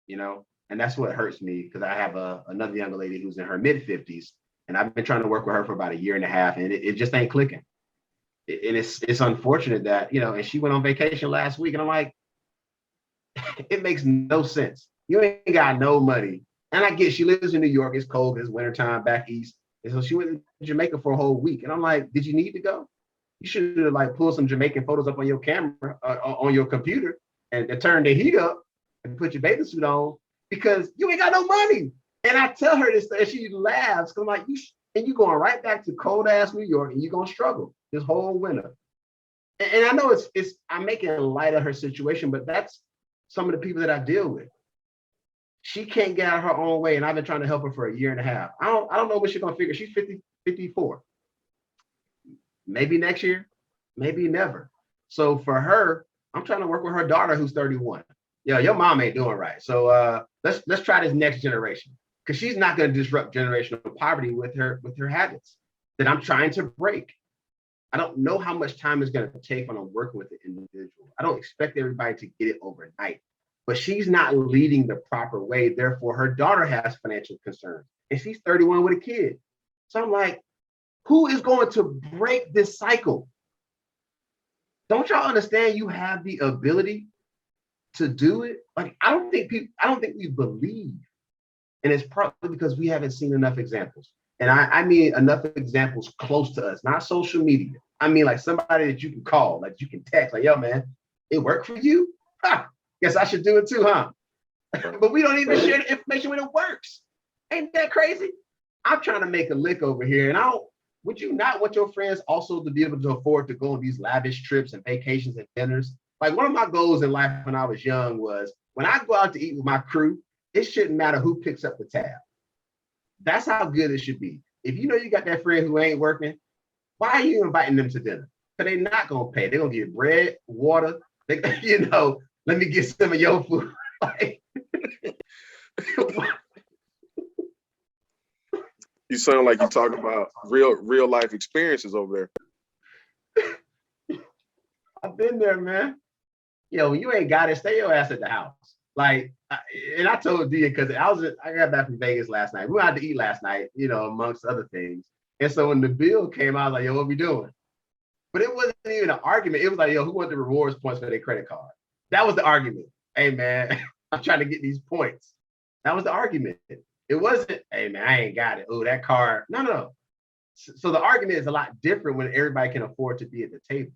you know? And that's what hurts me because I have another young lady who's in her mid-50s, and I've been trying to work with her for about 1.5 years, and it just ain't clicking. And it's unfortunate that, you know, and she went on vacation last week, and I'm like, it makes no sense. You ain't got no money. And I get she lives in New York. It's cold. It's wintertime back east. And so she went to Jamaica for a whole week. And I'm like, did you need to go? You should have like pulled some Jamaican photos up on your camera, on your computer and turn the heat up and put your bathing suit on because you ain't got no money. And I tell her this and she laughs. Cause I'm like, you going right back to cold ass New York and you're going to struggle this whole winter. And I know I'm making light of her situation, but that's some of the people that I deal with. She can't get out of her own way. And I've been trying to help her for 1.5 years. I don't know what she's going to figure. She's 54. Maybe next year, maybe never. So for her, I'm trying to work with her daughter who's 31. yo, your mom ain't doing right. So let's try this next generation. Because she's not going to disrupt generational poverty with her habits that I'm trying to break. I don't know how much time it's going to take when I'm working with the individual. I don't expect everybody to get it overnight, but she's not leading the proper way. Therefore, her daughter has financial concerns and she's 31 with a kid. So I'm like, who is going to break this cycle? Don't y'all understand you have the ability to do it? Like, I don't think we believe. And it's probably because we haven't seen enough examples. And I mean enough examples close to us, not social media. I mean like somebody that you can call, like you can text, like, yo, man, it worked for you? Ha, guess I should do it too, huh? But we don't even share the information when it works. Ain't that crazy? I'm trying to make a lick over here. And would you not want your friends also to be able to afford to go on these lavish trips and vacations and dinners? Like one of my goals in life when I was young was when I go out to eat with my crew, it shouldn't matter who picks up the tab. That's how good it should be. If you know you got that friend who ain't working, why are you inviting them to dinner? Because they're not going to pay. They're going to get bread, water. Let me get some of your food. Like, you sound like you're talking about real life experiences over there. I've been there, man. Yo, when you ain't got it, stay your ass at the house. Like, and I told Dia because I got back from Vegas last night. We went out to eat last night, amongst other things. And so when the bill came out, I was like, yo, what we doing? But it wasn't even an argument. It was like, yo, who wants the rewards points for their credit card? That was the argument. Hey, man, I'm trying to get these points. That was the argument. It wasn't, hey, man, I ain't got it. Oh, that card. No. So the argument is a lot different when everybody can afford to be at the table.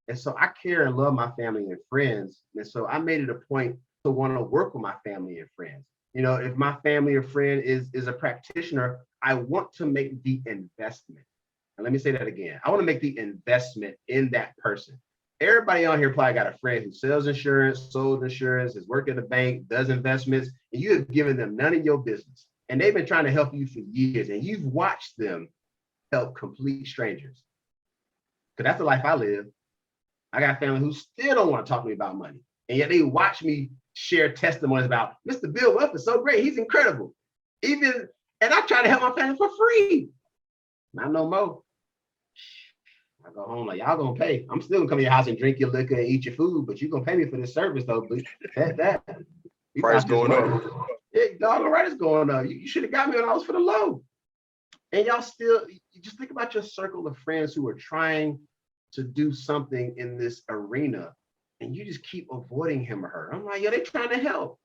And so I care and love my family and friends. And so I made it a point to want to work with my family and friends. If my family or friend is a practitioner, I want to make the investment. And let me say that again. I want to make the investment in that person. Everybody on here probably got a friend who sells insurance, sold insurance, has worked at a bank, does investments, and you have given them none of your business. And they've been trying to help you for years, and you've watched them help complete strangers. Because that's the life I live. I got family who still don't want to talk to me about money. And yet they watch me share testimonies about Mr. Bill Wealth is so great. He's incredible. And I try to help my family for free. Not no more. I go home like, y'all gonna pay. I'm still gonna come to your house and drink your liquor and eat your food, but you're gonna pay me for this service though. But that price going up. Yeah, all right is going up. You should have got me when I was for the low. And y'all still, you just think about your circle of friends who are trying to do something in this arena, and you just keep avoiding him or her. I'm like, yeah, they're trying to help.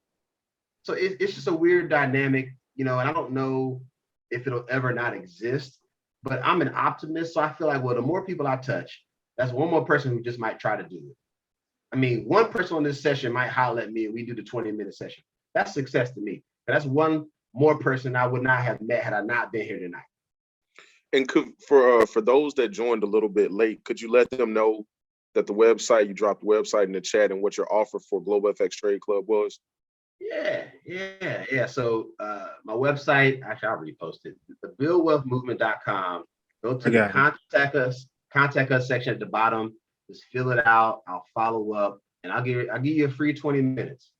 So it's just a weird dynamic, and I don't know if it'll ever not exist, but I'm an optimist. So I feel like, well, the more people I touch, that's one more person who just might try to do it. I mean, one person on this session might holler at me and we do the 20-minute session. That's success to me. That's one more person I would not have met had I not been here tonight. And for those that joined a little bit late, could you let them know that you dropped the website in the chat and what your offer for Global FX Trade Club was? Yeah. So my website, actually I'll repost it, thebillwealthmovement.com. Go to the contact us section at the bottom. Just fill it out. I'll follow up and I'll give you a free 20 minutes.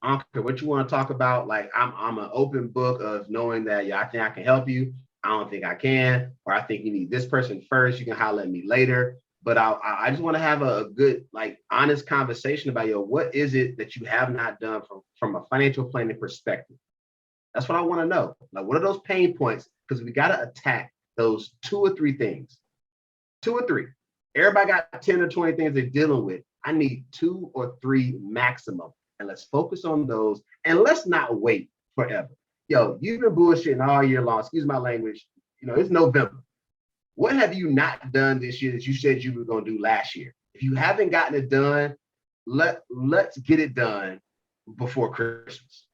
I don't care what you want to talk about. Like I'm an open book of knowing that, I think I can help you. I don't think I can, or I think you need this person first. You can holler at me later. But I just want to have a good, honest conversation about, what is it that you have not done from a financial planning perspective? That's what I want to know. Like, what are those pain points? Because we got to attack those 2 or 3 things. 2 or 3. Everybody got 10 or 20 things they're dealing with. I need 2 or 3 maximum. And let's focus on those. And let's not wait forever. You've been bullshitting all year long. Excuse my language. It's November. What have you not done this year that you said you were going to do last year? If you haven't gotten it done, let's get it done before Christmas.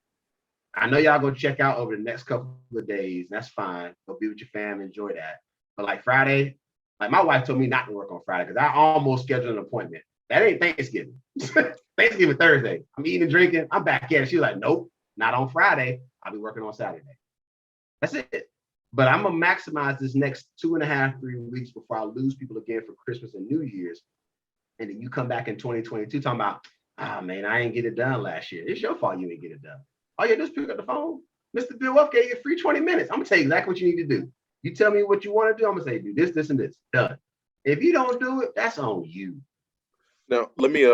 I know y'all go check out over the next couple of days. That's fine. Go be with your fam, enjoy that. But Friday, my wife told me not to work on Friday because I almost scheduled an appointment. That ain't Thanksgiving. Thanksgiving Thursday. I'm eating and drinking. I'm back at it. She's like, nope, not on Friday. I'll be working on Saturday. That's it. But I'm going to maximize this next 2.5, 3 weeks before I lose people again for Christmas and New Year's. And then you come back in 2022 talking about, Ah, man, I ain't get it done last year. It's your fault you didn't get it done. All you do is pick up the phone. Mr. Bill Wolf gave you free 20 minutes. I'm gonna tell you exactly what you need to do. You tell me what you want to do. I'm gonna say do this, this, and this. Done. If you don't do it, that's on you. Now, let me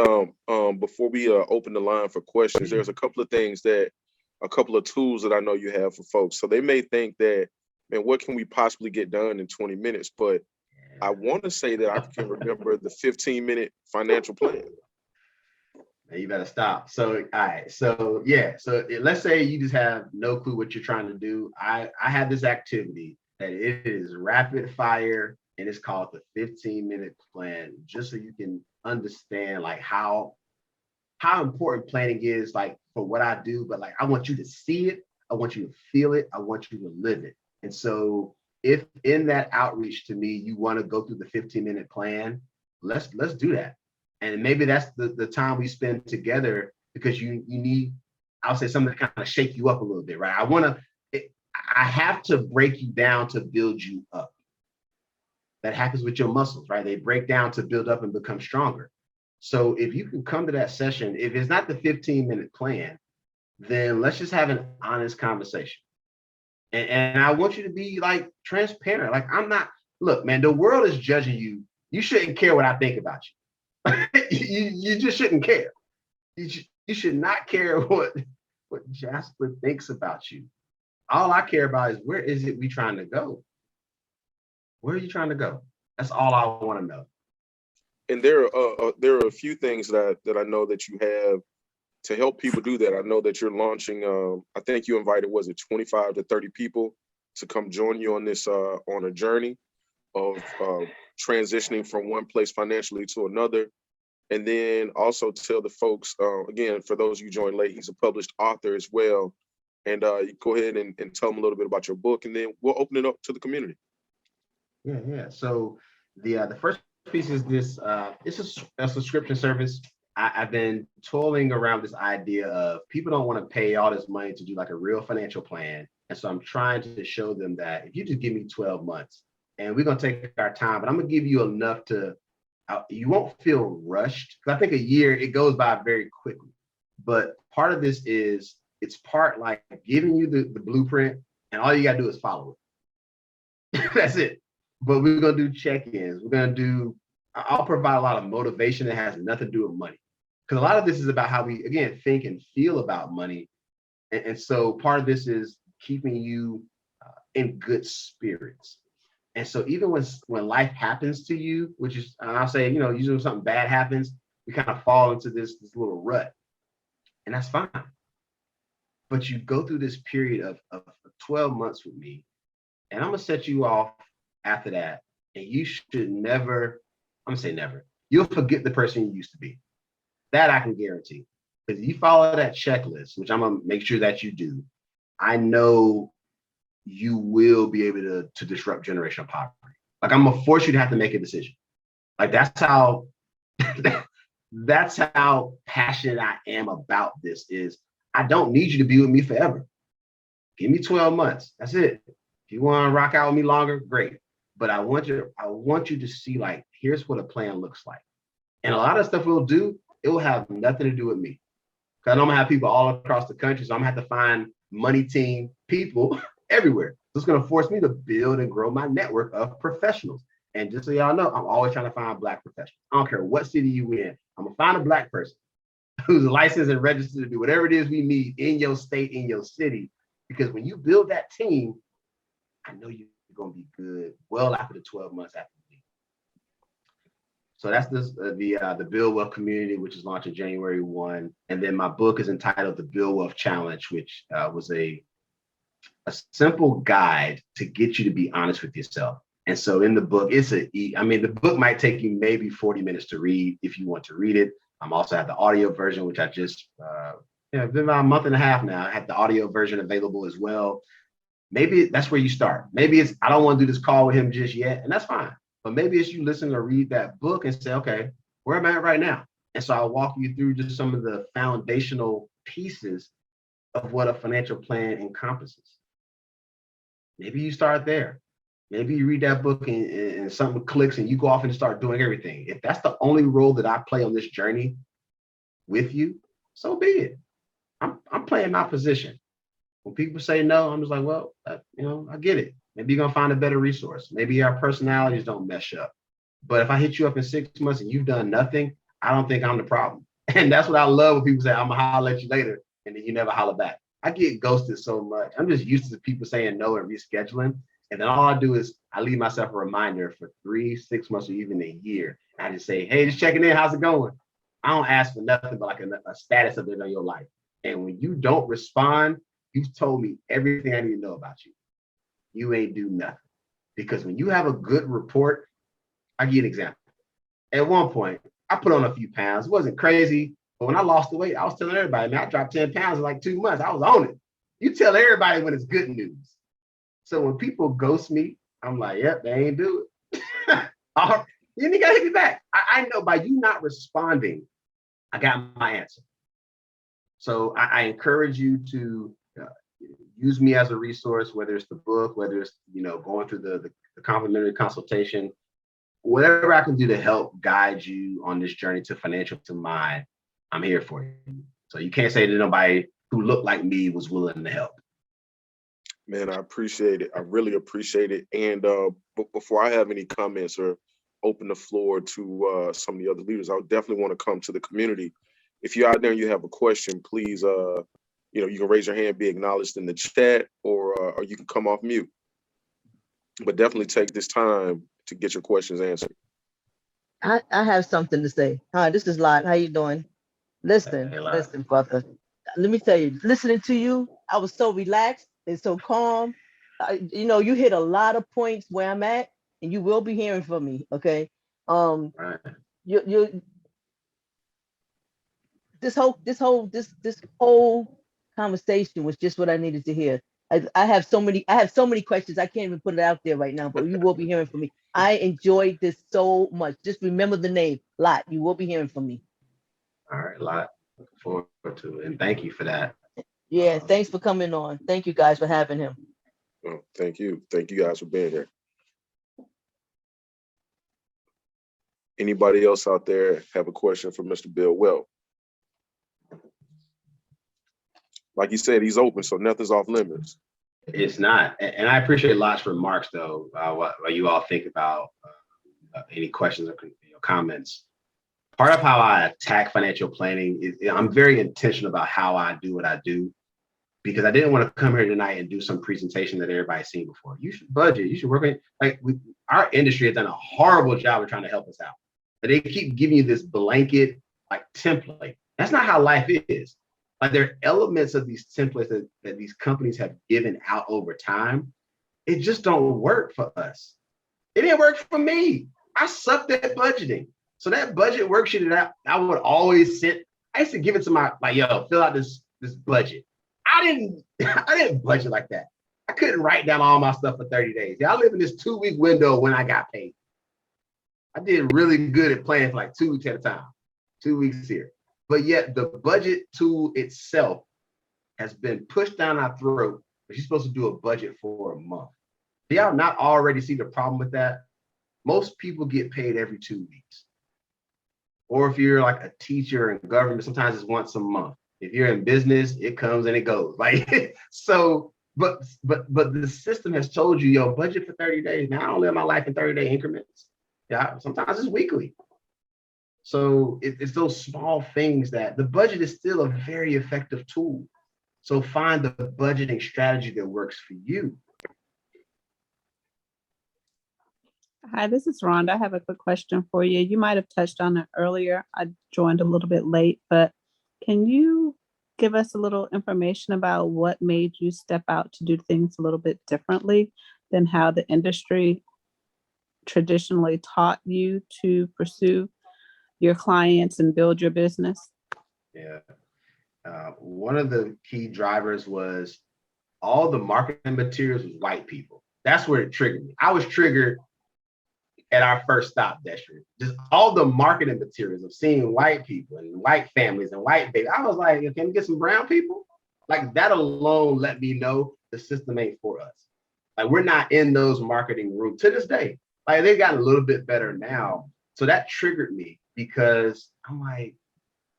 before we open the line for questions, there's a couple of tools that I know you have for folks. So they may think that, man, what can we possibly get done in 20 minutes? But I want to say that I can remember the 15-minute financial plan. You better stop. So, all right. So, yeah. So let's say you just have no clue what you're trying to do. I have this activity that it is rapid fire, and it's called the 15-minute plan, just so you can understand like how important planning is, like for what I do. But like, I want you to see it. I want you to feel it. I want you to live it. And so if in that outreach to me, you want to go through the 15-minute plan, let's do that. And maybe that's the time we spend together, because you need, I'll say, something to kind of shake you up a little bit, right? I have to break you down to build you up. That happens with your muscles, right? They break down to build up and become stronger. So if you can come to that session, if it's not the 15-minute plan, then let's just have an honest conversation. And I want you to be like transparent. Like, look, man, the world is judging you. You shouldn't care what I think about you. You just shouldn't care. You should not care what Jasper thinks about you. All I care about is, where is it we trying to go? Where are you trying to go? That's all I want to know. And there are a few things that I know that you have to help people do that. I know that you're launching. I think you invited, was it 25 to 30 people to come join you on this on a journey of transitioning from one place financially to another. And then also tell the folks, again, for those of you joined late, he's a published author as well. And you go ahead and tell them a little bit about your book, and then we'll open it up to the community. Yeah. So the first piece is this. It's a subscription service. I've been toiling around this idea of people don't want to pay all this money to do like a real financial plan. And so I'm trying to show them that if you just give me 12 months and we're going to take our time, but I'm going to give you enough to, you won't feel rushed. Because I think a year, it goes by very quickly. But part of this is, it's part like giving you the blueprint, and all you got to do is follow it. That's it. But we're going to do check-ins. I'll provide a lot of motivation that has nothing to do with money. Because a lot of this is about how we, again, think and feel about money. And so part of this is keeping you in good spirits. And so even when life happens to you, which is, I'll say, usually when something bad happens, we kind of fall into this little rut. And that's fine. But you go through this period of 12 months with me, and I'm going to set you off after that. And you should never, I'm going to say never, you'll forget the person you used to be. That I can guarantee. Because if you follow that checklist, which I'm going to make sure that you do, I know you will be able to disrupt generational poverty. Like, I'm going to force you to have to make a decision. Like, that's how passionate I am about this. Is I don't need you to be with me forever. Give me 12 months. That's it. If you want to rock out with me longer, great. But I want you to see, like, here's what a plan looks like. And a lot of stuff we'll do, it will have nothing to do with me. Because I'm going to have people all across the country. So I'm going to have to find money team people everywhere. So it's going to force me to build and grow my network of professionals. And just so y'all know, I'm always trying to find Black professionals. I don't care what city you in. I'm going to find a Black person who's licensed and registered to do whatever it is we need in your state, in your city. Because when you build that team, I know you're going to be good well after the 12 months after the leave. So that's the Build Wealth Community, which is launching January 1. And then my book is entitled The Build Wealth Challenge, which was a simple guide to get you to be honest with yourself. And so in the book, the book might take you maybe 40 minutes to read if you want to read it. I'm also have the audio version, which I just, it's been about a month and a half now. I have the audio version available as well. Maybe that's where you start. Maybe it's, I don't want to do this call with him just yet, and that's fine. But maybe it's you listen or read that book and say, okay, where am I at right now? And so I'll walk you through just some of the foundational pieces of what a financial plan encompasses. Maybe you start there. Maybe you read that book and something clicks and you go off and start doing everything. If that's the only role that I play on this journey, with you, so be it. I'm playing my position. When people say no, I'm just like, well, I get it. Maybe you're gonna find a better resource. Maybe our personalities don't mesh up. But if I hit you up in 6 months and you've done nothing, I don't think I'm the problem. And that's what I love when people say, I'm gonna holler at you later, and then you never holler back. I get ghosted so much. I'm just used to people saying no and rescheduling. And then all I do is I leave myself a reminder for 3, 6 months, or even a year. And I just say, hey, just checking in, how's it going? I don't ask for nothing but like a status update on your life. And when you don't respond, you've told me everything I need to know about you. You ain't do nothing. Because when you have a good report, I'll give you an example. At one point, I put on a few pounds. It wasn't crazy, but when I lost the weight, I was telling everybody, man, I dropped 10 pounds in like 2 months. I was on it. You tell everybody when it's good news. So when people ghost me, I'm like, yep, they ain't do it. You ain't gotta hit me back. I know by you not responding, I got my answer. So I encourage you to use me as a resource, whether it's the book, whether it's going through the complimentary consultation, whatever I can do to help guide you on this journey to financial to mind, I'm here for you. So you can't say that nobody who looked like me was willing to help. Man, I appreciate it. I really appreciate it. And before I have any comments or open the floor to some of the other leaders, I would definitely want to come to the community. If you're out there and you have a question, please, you can raise your hand, be acknowledged in the chat, or you can come off mute. But definitely take this time to get your questions answered. I have something to say. Hi, this is Lot. How you doing? Listen, listen, brother. Let me tell you, listening to you, I was so relaxed and so calm. You hit a lot of points where I'm at, and you will be hearing from me. Okay. This whole conversation was just what I needed to hear. I have so many questions. I can't even put it out there right now, but you will be hearing from me. I enjoyed this so much. Just remember the name, Lot. You will be hearing from me. All right, Lot. Looking forward to it. And thank you for that. Yeah, thanks for coming on. Thank you guys for having him. Oh, thank you. Thank you guys for being here. Anybody else out there have a question for Mr. Bill Well? Like you said, he's open, so nothing's off limits. It's not. And I appreciate Lot's remarks, though, what you all think about any questions or comments. Part of how I attack financial planning is I'm very intentional about how I do what I do, because I didn't want to come here tonight and do some presentation that everybody's seen before. You should budget. You should work on our industry has done a horrible job of trying to help us out. But they keep giving you this blanket template. That's not how life is. There are elements of these templates that these companies have given out over time. It just don't work for us. It didn't work for me. I sucked at budgeting. So that budget worksheet that I would always send, I used to give it to my fill out this budget. I didn't budget like that. I couldn't write down all my stuff for 30 days. I live in this 2-week window when I got paid. I did really good at planning for 2 weeks at a time, 2 weeks here. But yet the budget tool itself has been pushed down our throat, but you're supposed to do a budget for a month. Do y'all not already see the problem with that? Most people get paid every 2 weeks. Or if you're a teacher in government, sometimes it's once a month. If you're in business, it comes and it goes. So, but the system has told you, budget for 30 days. Now I don't live my life in 30-day increments. Yeah, sometimes it's weekly. So it's those small things that the budget is still a very effective tool. So find the budgeting strategy that works for you. Hi, this is Rhonda. I have a quick question for you. You might have touched on it earlier. I joined a little bit late, but can you give us a little information about what made you step out to do things a little bit differently than how the industry traditionally taught you to pursue your clients and build your business? Yeah. One of the key drivers was all the marketing materials was white people. That's where it triggered me. I was triggered at our first stop, Destry. Just all the marketing materials of seeing white people and white families and white babies. I was like, can we get some brown people? That alone let me know the system ain't for us. We're not in those marketing rooms to this day. They've gotten a little bit better now. So that triggered me because I'm like,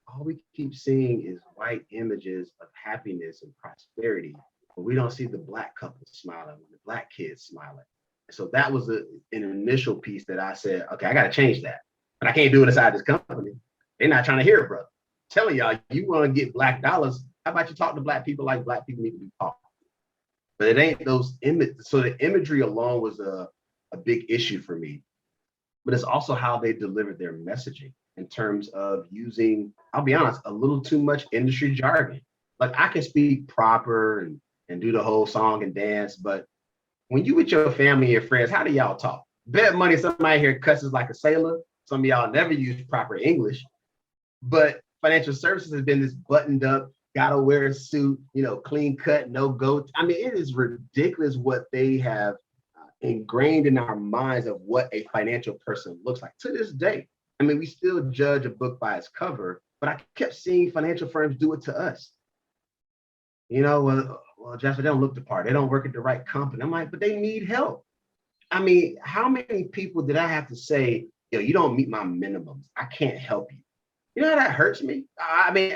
all we keep seeing is white images of happiness and prosperity, but we don't see the Black couple smiling, the Black kids smiling. So that was an initial piece that I said, okay, I got to change that. But I can't do it inside this company. They're not trying to hear it, brother. I'm telling y'all, you want to get Black dollars, how about you talk to Black people like Black people need to be taught? But it ain't those images. So the imagery alone was a big issue for me. But it's also how they delivered their messaging in terms of using, I'll be honest, a little too much industry jargon. Like I can speak proper and do the whole song and dance, but when you with your family and your friends, how do y'all talk? Bet money somebody here cusses like a sailor. Some of y'all never use proper English, but financial services has been this buttoned up, gotta wear a suit, clean cut, no goat. I mean, it is ridiculous what they have ingrained in our minds of what a financial person looks like to this day. I mean, we still judge a book by its cover, but I kept seeing financial firms do it to us. Well, Jasper, they don't look the part. They don't work at the right company. I'm like, but they need help. I mean, how many people did I have to say, you don't meet my minimums. I can't help you. You know how that hurts me? I mean,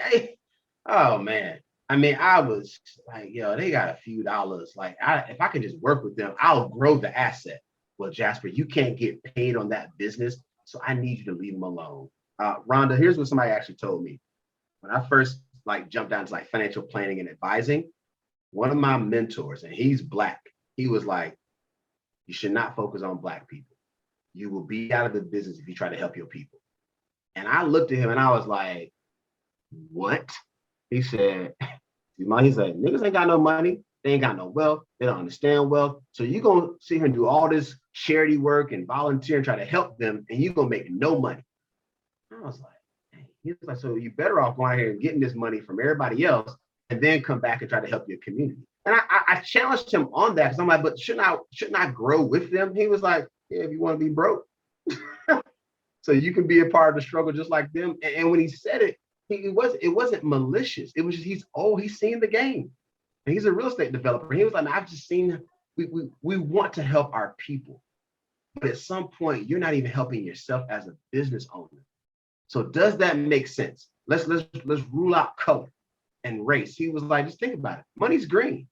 oh man. I mean, I was like, they got a few dollars. Like, if I could just work with them, I'll grow the asset. Well, Jasper, you can't get paid on that business, so I need you to leave them alone. Rhonda, here's what somebody actually told me. When I first jumped down to financial planning and advising, one of my mentors, and he's Black, he was like, you should not focus on Black people. You will be out of the business if you try to help your people. And I looked at him and I was like, what? He said, niggas ain't got no money. They ain't got no wealth. They don't understand wealth. So you're going to sit here and do all this charity work and volunteer and try to help them, and you're going to make no money. I was like, dang. He was like, so you better off going out here and getting this money from everybody else and then come back and try to help your community. And I challenged him on that because I'm like, but shouldn't I grow with them? He was like, yeah, if you want to be broke. So you can be a part of the struggle just like them. And when he said it, it wasn't malicious. It was just he's seen the game. And he's a real estate developer. He was like, I've just seen we want to help our people. But at some point, you're not even helping yourself as a business owner. So does that make sense? Let's rule out color and race. He was like, just think about it. Money's green.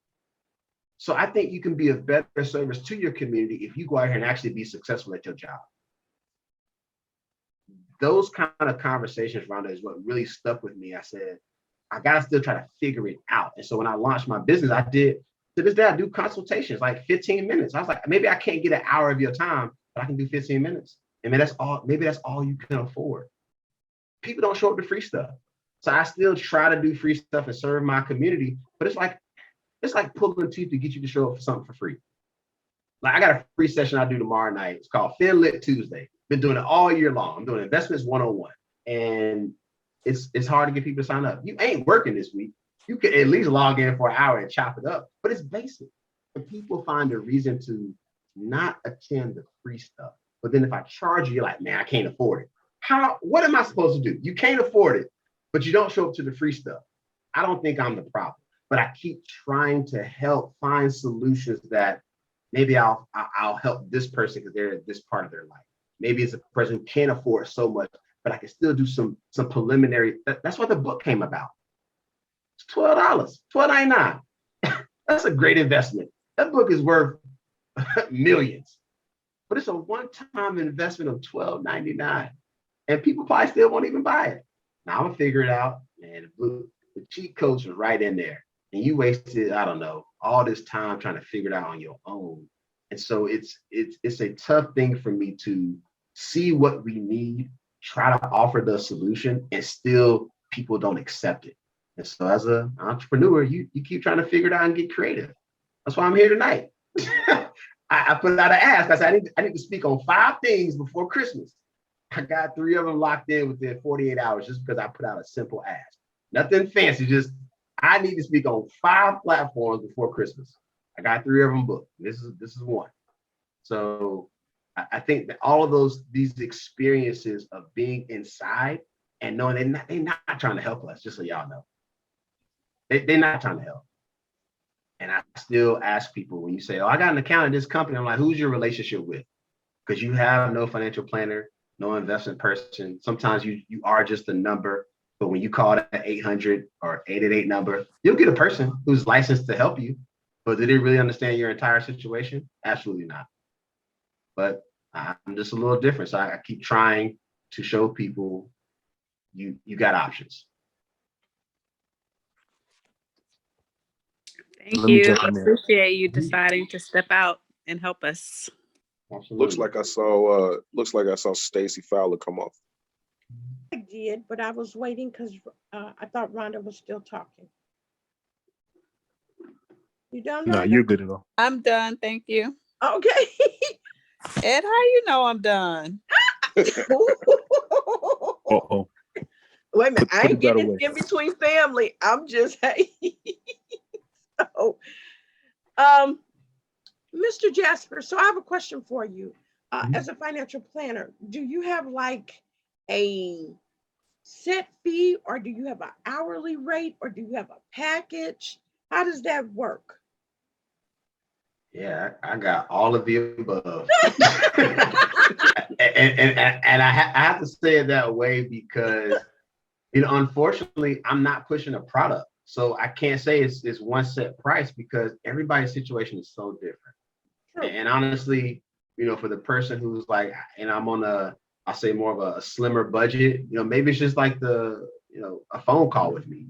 So I think you can be of better service to your community if you go out here and actually be successful at your job. Those kind of conversations, Rhonda, is what really stuck with me. I said, I got to still try to figure it out. And so when I launched my business, to this day, I do consultations, 15 minutes. I was like, maybe I can't get an hour of your time, but I can do 15 minutes. I mean, maybe that's all you can afford. People don't show up to free stuff. So I still try to do free stuff and serve my community, but it's like pulling teeth to get you to show up for something for free. I got a free session I do tomorrow night. It's called FinLit Tuesday. Been doing it all year long. I'm doing Investments 101. And it's hard to get people to sign up. You ain't working this week. You could at least log in for an hour and chop it up, but it's basic. And people find a reason to not attend the free stuff. But then if I charge you, you're like, man, I can't afford it. What am I supposed to do? You can't afford it, but you don't show up to the free stuff. I don't think I'm the problem, but I keep trying to help find solutions that maybe I'll help this person because they're at this part of their life. Maybe it's a person who can't afford so much, but I can still do some preliminary. That's what the book came about. It's $12, $12.99. That's a great investment. That book is worth millions, but it's a one-time investment of $12.99, and people probably still won't even buy it. Now I'm gonna figure it out, and the cheat codes was right in there, and you wasted, I don't know, all this time trying to figure it out on your own. And so it's a tough thing for me to see what we need, try to offer the solution, and still people don't accept it. And so as an entrepreneur, you keep trying to figure it out and get creative. That's why I'm here tonight. I put out an ask. I said, I need to speak on 5 things before Christmas. I got 3 of them locked in within 48 hours just because I put out a simple ask. Nothing fancy, just I need to speak on 5 platforms before Christmas. I got 3 of them booked. This is one. So I think that all of these experiences of being inside and knowing they're not trying to help us, just so y'all know. They're not trying to help. And I still ask people when you say, oh, I got an account in this company, I'm like, who's your relationship with? Because you have no financial planner, no investment person. Sometimes you are just a number. But when you call that 800 or 888 number, you'll get a person who's licensed to help you. But did they really understand your entire situation? Absolutely not. But I'm just a little different. So I keep trying to show people you got options. Thank you. I appreciate you deciding to step out and help us. Absolutely. Looks like I saw Stacy Fowler come off. I did, but I was waiting because I thought Rhonda was still talking. You done? No, Rhonda? you're good at all. I'm done. Thank you. Okay. Ed, how you know I'm done? Uh-oh. Wait a minute. I Put ain't it that getting away. in between family. I'm just hey. So, Mr. Jasper, so I have a question for you. As a financial planner, do you have like a set fee, or do you have an hourly rate, or do you have a package? How does that work? Yeah, I got all of the above. and I have to say it that way because, unfortunately, I'm not pushing a product. So I can't say it's one set price because everybody's situation is so different. True. And honestly, for the person who's like, and I'm on I'll say more of a slimmer budget, maybe it's just like a phone call with me.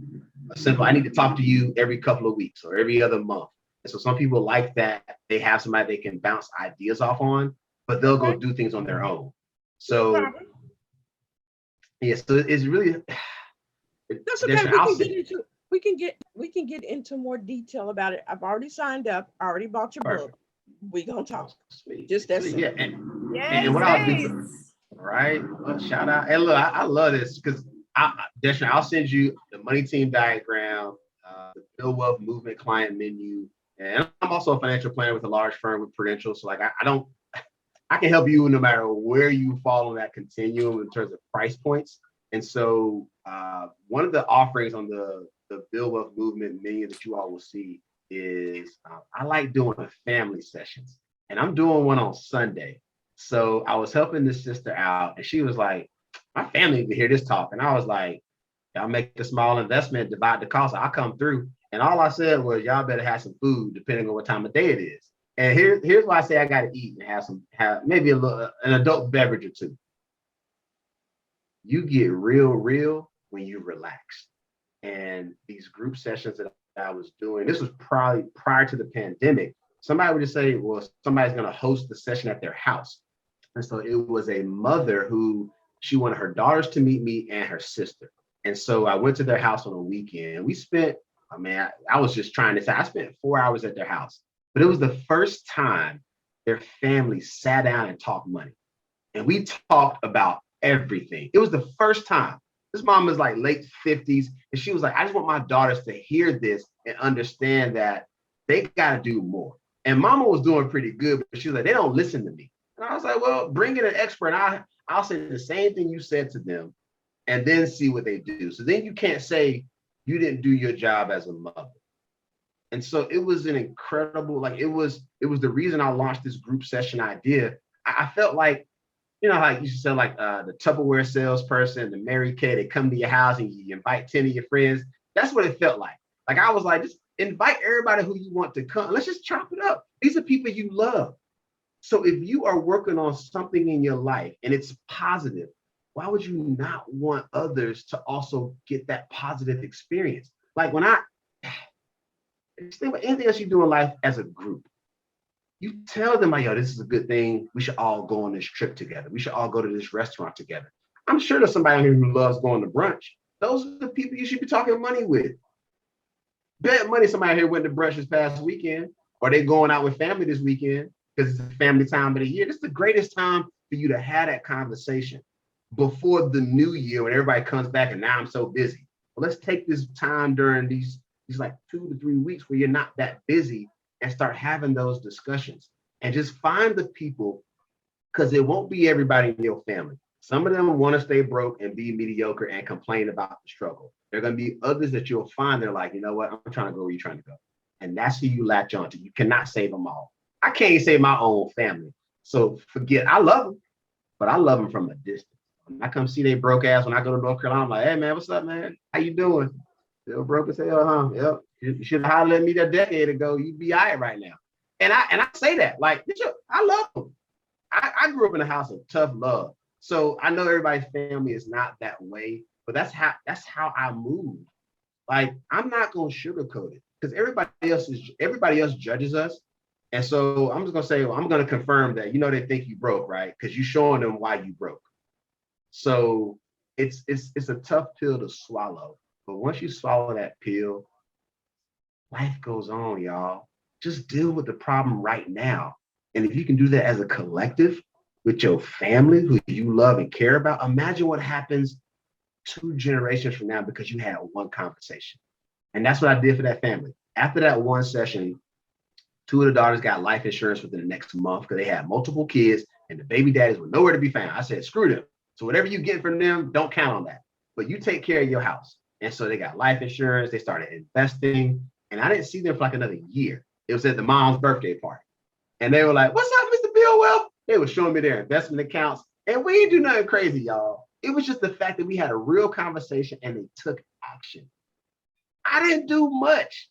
A simple, I need to talk to you every couple of weeks or every other month. And so some people like that. They have somebody they can bounce ideas off on, but they'll go do things on their own. So, yeah, so it's really, that's okay. We can get into more detail about it. I've already signed up. I already bought your book. We gonna talk. Sweet. Just that simple. Yeah. And what I'll do, right? Well, shout out. And look, I love this because Destiny, I'll send you the money team diagram, the Build Wealth Movement client menu. And I'm also a financial planner with a large firm with credentials. So like I can help you no matter where you fall on that continuum in terms of price points. And so one of the offerings on the Build Wealth Movement menu that you all will see is I like doing family sessions. And I'm doing one on Sunday. So I was helping this sister out and she was like, my family need to hear this talk. And I was like, y'all make a small investment, divide the cost. I'll come through. And all I said was, y'all better have some food depending on what time of day it is. And here's why I say I got to eat and have maybe an adult beverage or two. You get real when you relax. And these group sessions that I was doing, this was probably prior to the pandemic. Somebody would just say, well, somebody's going to host the session at their house. And so it was a mother who she wanted her daughters to meet me and her sister. And so I went to their house on a weekend. We spent, I was just trying to say, I spent 4 hours at their house. But it was the first time their family sat down and talked money. And we talked about everything. It was the first time. This mom was like late 50s. And she was like, I just want my daughters to hear this and understand that they got to do more. And mama was doing pretty good, but she was like, they don't listen to me. And I was like, well, bring in an expert. I'll say the same thing you said to them and then see what they do. So then you can't say you didn't do your job as a mother. And so it was an incredible, like it was the reason I launched this group session idea. I felt like, like you said, like the Tupperware salesperson, the Mary Kay, they come to your house and you invite 10 of your friends. That's what it felt like. Like I was like, just invite everybody who you want to come. Let's just chop it up. These are people you love. So if you are working on something in your life and it's positive, why would you not want others to also get that positive experience? Like when just think about anything else you do in life as a group, you tell them, like, yo, this is a good thing. We should all go on this trip together. We should all go to this restaurant together. I'm sure there's somebody here who loves going to brunch. Those are the people you should be talking money with. Bet money somebody here went to brunch this past weekend, or they going out with family this weekend because it's the family time of the year. This is the greatest time for you to have that conversation before the new year when everybody comes back and now I'm so busy. Well, let's take this time during these like 2 to 3 weeks where you're not that busy and start having those discussions and just find the people, because it won't be everybody in your family. Some of them want to stay broke and be mediocre and complain about the struggle. There are going to be others that you'll find they're like, you know what, I'm trying to go where you're trying to go. And that's who you latch on to. You cannot save them all. I can't save my own family. So forget, I love them, but I love them from a distance. When I come see they broke ass when I go to North Carolina, I'm like, hey man, what's up, man? How you doing? Still broke as hell, huh? Yep. You should have hollered at me a decade ago. You'd be all right now. And I say that, like, I love them. I grew up in a house of tough love. So I know everybody's family is not that way, but that's how I move. Like, I'm not gonna sugarcoat it because everybody else judges us. And so I'm just gonna say, well, I'm gonna confirm that they think you broke, right? Because you're showing them why you broke. So it's a tough pill to swallow. But once you swallow that pill, life goes on, y'all. Just deal with the problem right now. And if you can do that as a collective with your family who you love and care about, imagine what happens 2 generations from now because you had one conversation. And that's what I did for that family. After that one session, 2 of the daughters got life insurance within the next month because they had multiple kids and the baby daddies were nowhere to be found. I said, screw them. So whatever you get from them, don't count on that. But you take care of your house. And so they got life insurance. They started investing. And I didn't see them for like another year. It was at the mom's birthday party. And they were like, what's up, Mr. Billwell? They were showing me their investment accounts. And we didn't do nothing crazy, y'all. It was just the fact that we had a real conversation and they took action. I didn't do much.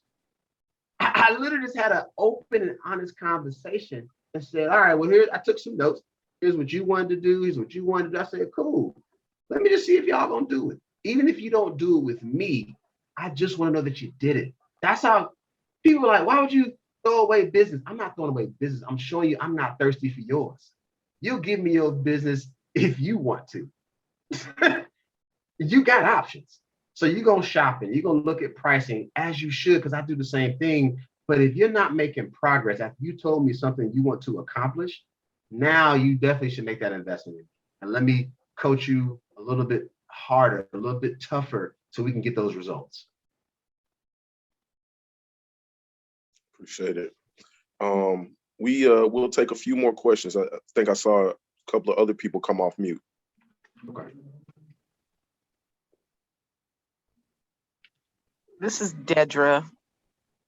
I literally just had an open and honest conversation and said, all right, well, I took some notes. Here's what you wanted to do. Here's what you wanted to do. I said, cool. Let me just see if y'all gonna do it. Even if you don't do it with me, I just want to know that you did it. That's how people are like, why would you throw away business? I'm not throwing away business. I'm showing you I'm not thirsty for yours. You'll give me your business if you want to. You got options. So you're going to shop and you're going to look at pricing as you should, because I do the same thing. But if you're not making progress, after you told me something you want to accomplish, now you definitely should make that investment in me. And let me coach you a little bit harder, a little bit tougher so we can get those results. Appreciate it. We'll take a few more questions. I think I saw a couple of other people come off mute. Okay. This is Dedra.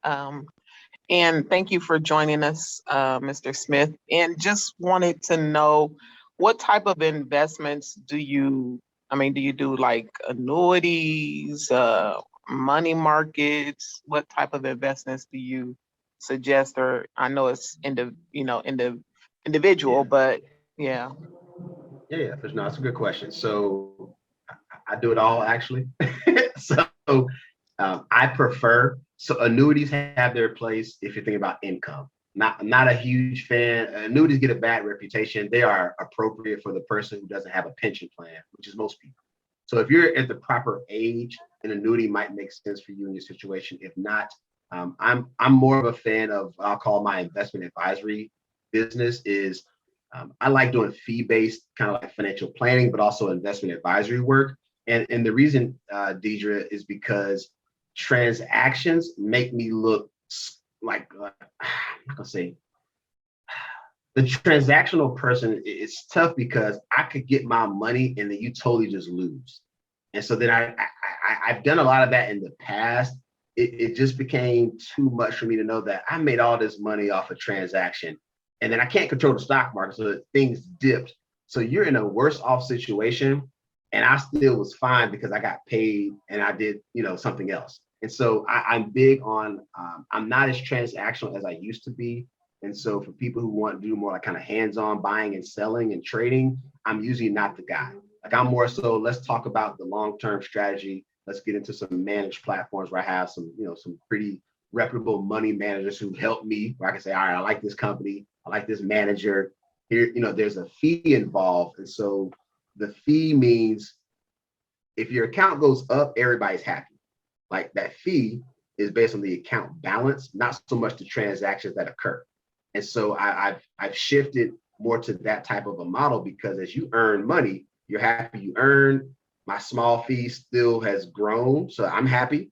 And thank you for joining us, Mr. Smith. And just wanted to know what type of investments do you do like annuities, money markets? What type of investments do you suggest? Or I know it's individual, but yeah. Yeah, for sure. No, that's a good question. So I do it all actually. So I prefer, so annuities have their place if you're thinking about income. Not a huge fan. Annuities get a bad reputation. They are appropriate for the person who doesn't have a pension plan, which is most people. So if you're at the proper age, an annuity might make sense for you in your situation. If not, I'm more of a fan of, I'll call my investment advisory business is, I like doing fee-based kind of like financial planning, but also investment advisory work. And the reason, Deidre, is because transactions make me look like, I'm not gonna say, the transactional person, it's tough because I could get my money and then you totally just lose. And so then I've done a lot of that in the past. It just became too much for me to know that I made all this money off a transaction and then I can't control the stock market, so things dipped. So you're in a worse off situation, and I still was fine because I got paid and I did, something else. And so I'm big on, I'm not as transactional as I used to be. And so for people who want to do more like kind of hands-on buying and selling and trading, I'm usually not the guy. Like I'm more so, let's talk about the long-term strategy. Let's get into some managed platforms where I have some, some pretty reputable money managers who help me, where I can say, all right, I like this company. I like this manager here. There's a fee involved. And so the fee means if your account goes up, everybody's happy. Like that fee is based on the account balance, not so much the transactions that occur. And so I've shifted more to that type of a model because as you earn money, you're happy you earn. My small fee still has grown, so I'm happy.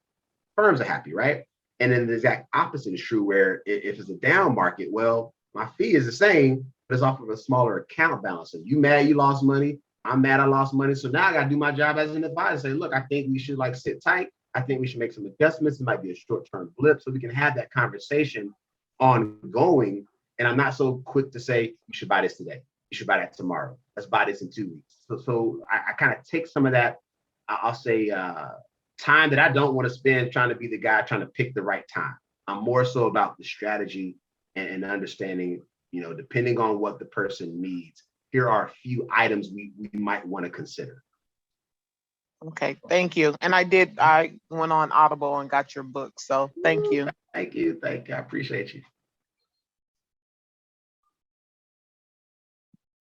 Firms are happy, right? And then the exact opposite is true where if it's a down market, well, my fee is the same, but it's off of a smaller account balance. So you mad you lost money, I'm mad I lost money. So now I got to do my job as an advisor. Say, look, I think we should like sit tight. I think we should make some adjustments. It might be a short-term blip so we can have that conversation ongoing. And I'm not so quick to say, you should buy this today. You should buy that tomorrow. Let's buy this in 2 weeks. So I kind of take some of that, I'll say, time that I don't want to spend trying to be the guy trying to pick the right time. I'm more so about the strategy and understanding, depending on what the person needs, here are a few items we might want to consider. Okay, thank you. And I went on Audible and got your book. So thank you. Thank you. I appreciate you.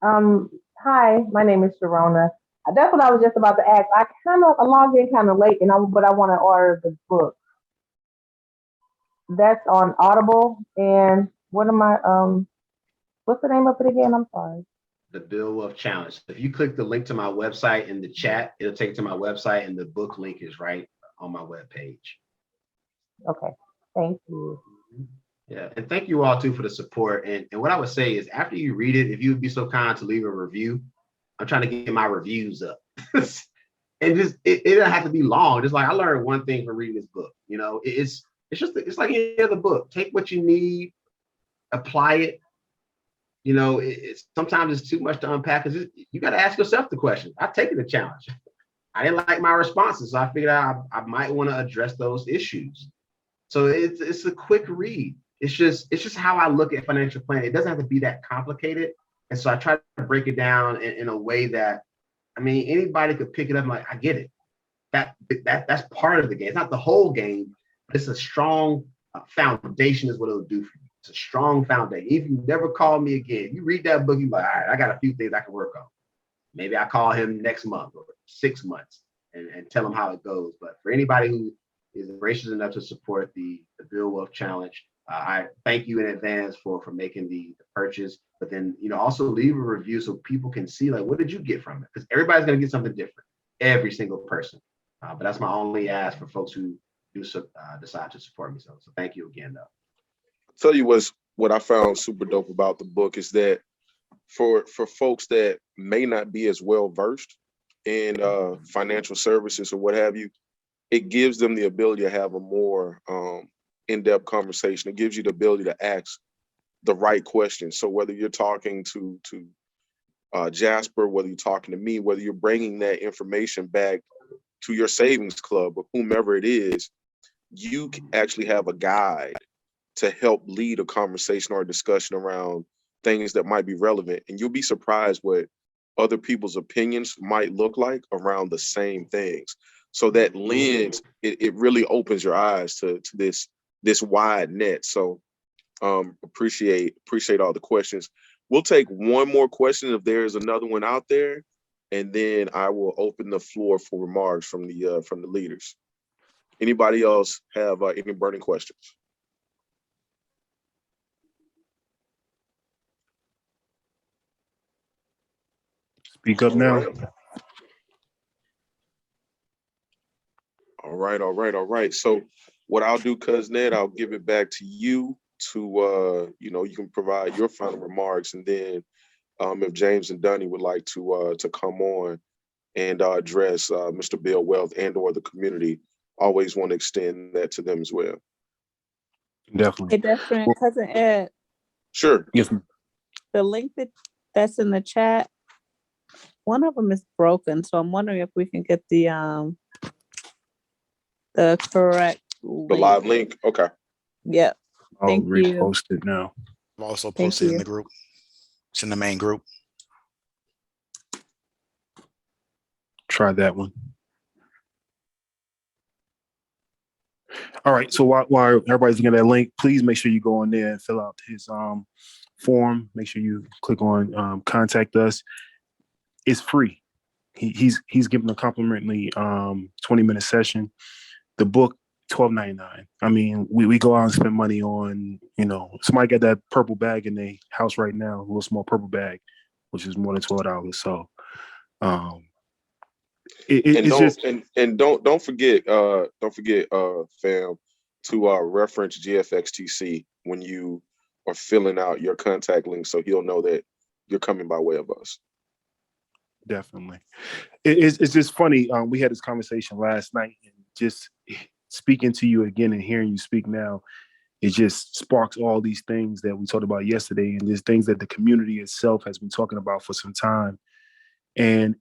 Hi, my name is Sharona. That's what I was just about to ask. I logged in kind of late, but I want to order the book. That's on Audible. And what's the name of it again? I'm sorry. The Bill Wealth Challenge. If you click the link to my website in the chat, it'll take you to my website, and the book link is right on my webpage. Okay, thank you. Yeah, and thank you all too for the support. And what I would say is, after you read it, if you would be so kind to leave a review. I'm trying to get my reviews up. And just it doesn't have to be long. Just like I learned one thing from reading this book. It's like any other book. Take what you need, apply it. Sometimes it's too much to unpack, because you got to ask yourself the question. I've taken the challenge. I didn't like my responses, so I figured out I might want to address those issues. So it's a quick read. It's just how I look at financial planning. It doesn't have to be that complicated. And so I try to break it down in a way that, anybody could pick it up. Like, I get it. That's part of the game. It's not the whole game, but it's a strong foundation is what it'll do for you. It's a strong foundation. If you never call me again, you read that book, you're like, all right, I got a few things I can work on. Maybe I call him next month or 6 months and tell him how it goes. But for anybody who is gracious enough to support the Bill Wealth Challenge, I thank you in advance for making the purchase. But then, also leave a review so people can see, like, what did you get from it? Because everybody's going to get something different, every single person. But that's my only ask for folks who do decide to support me. So thank you again, though. I'll tell you what I found super dope about the book is that for folks that may not be as well versed in financial services or what have you, it gives them the ability to have a more in-depth conversation. It gives you the ability to ask the right questions. So whether you're talking to Jasper, whether you're talking to me, whether you're bringing that information back to your savings club or whomever it is, you actually have a guide to help lead a conversation or a discussion around things that might be relevant. And you'll be surprised what other people's opinions might look like around the same things. So that lens, it really opens your eyes to this wide net. So appreciate all the questions. We'll take one more question if there's another one out there, and then I will open the floor for remarks from the leaders. Anybody else have any burning questions? Speak up now. All right. So what I'll do, Cuz Ned, I'll give it back to you to you can provide your final remarks, and then if James and Dunny would like to come on and address Mr. Bill Wealth and or the community, always want to extend that to them as well. Definitely. Hey, different cousin Ed. Sure. Yes, ma'am. The link that's in the chat, one of them is broken, so I'm wondering if we can get the correct link. The live link. Okay. Yep. I'll Thank you. repost it now. I've also Thank posted in you. the group. It's in the main group. Try that one. All right. So while everybody's looking at that link, please make sure you go in there and fill out his form. Make sure you click on contact us. It's free. He's giving a complimentary 20-minute session. The book, $12.99. I mean, we go out and spend money on, somebody got that purple bag in their house right now, a little small purple bag, which is more than $12. So don't forget, fam, to reference GFXTC when you are filling out your contact link, so he'll know that you're coming by way of us. Definitely. It's just funny. We had this conversation last night, and just speaking to you again and hearing you speak now, it just sparks all these things that we talked about yesterday, and there's things that the community itself has been talking about for some time. And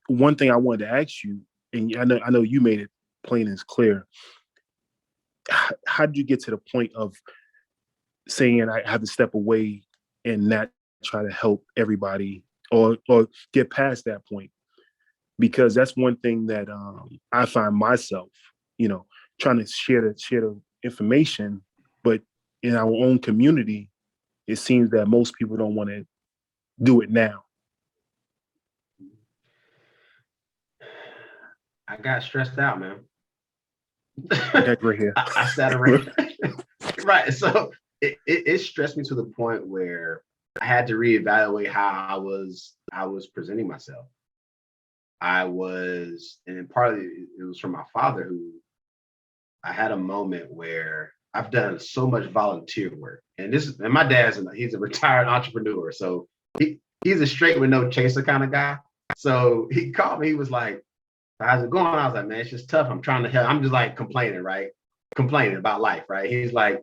one thing I wanted to ask you, and I know you made it plain and clear. How did you get to the point of saying I have to step away and not try to help everybody, or get past that point? Because that's one thing that I find myself, trying to share the information, but in our own community, it seems that most people don't want to do it now. I got stressed out, man. Okay, right here. I sat around. Right. So it stressed me to the point where I had to reevaluate how I was presenting myself. And partly it was from my father, who I had a moment where I've done so much volunteer work. And my dad's he's a retired entrepreneur. So he's a straight with no chaser kind of guy. So he called me, he was like, "How's it going?" I was like, "Man, it's just tough. I'm trying to help." I'm just like complaining, right? Complaining about life, right? He's like,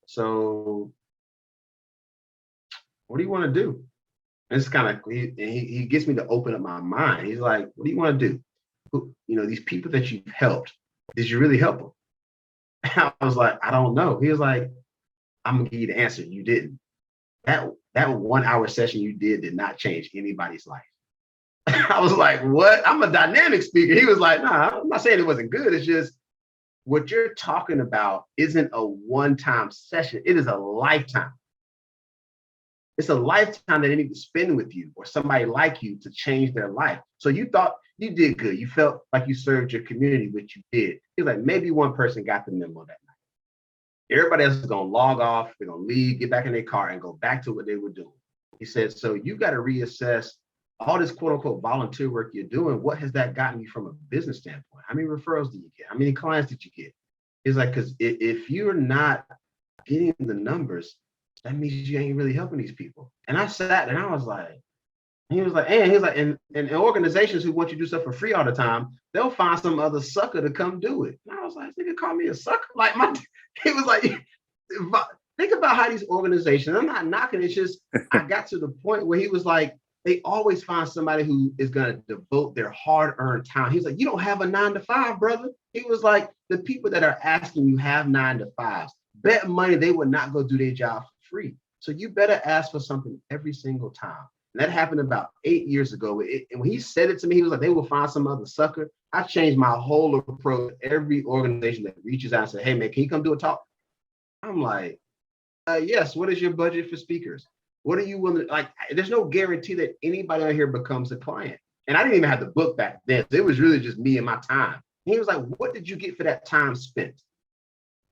"So what do you want to do?" And it's kind of, he gets me to open up my mind. He's like, "What do you want to do? These people that you've helped, did you really help them?" And I was like, "I don't know." He was like, "I'm gonna give you the answer. You didn't. That 1 hour session you did not change anybody's life." I was like, "What? I'm a dynamic speaker." He was like, "Nah, I'm not saying it wasn't good. It's just what you're talking about isn't a one-time session. It is a lifetime. It's a lifetime that they need to spend with you or somebody like you to change their life. So you thought you did good. You felt like you served your community, which you did." He's like, "Maybe one person got the memo that night. Everybody else is going to log off. They're going to leave, get back in their car, and go back to what they were doing." He said, "So you got to reassess all this quote unquote volunteer work you're doing. What has that gotten you from a business standpoint? How many referrals did you get? How many clients did you get?" He's like, "Because if you're not getting the numbers, that means you ain't really helping these people." And I sat and I was like, and organizations who want you to do stuff for free all the time, they'll find some other sucker to come do it. And I was like, "This nigga called me a sucker?" Like he was like, think about how these organizations, I'm not knocking, it's just, I got to the point where he was like, they always find somebody who is going to devote their hard-earned time. He's like, "You don't have a 9-to-5, brother." He was like, the people that are asking you have 9-to-5s, bet money they would not go do their job for free. So you better ask for something every single time. And that happened about 8 years ago. And when he said it to me, he was like, "They will find some other sucker." I changed my whole approach. Every organization that reaches out and says, "Hey man, can you come do a talk?" I'm like, "Yes, what is your budget for speakers? What are you willing to," like, there's no guarantee that anybody on here becomes a client. And I didn't even have the book back then. So it was really just me and my time. And he was like, "What did you get for that time spent?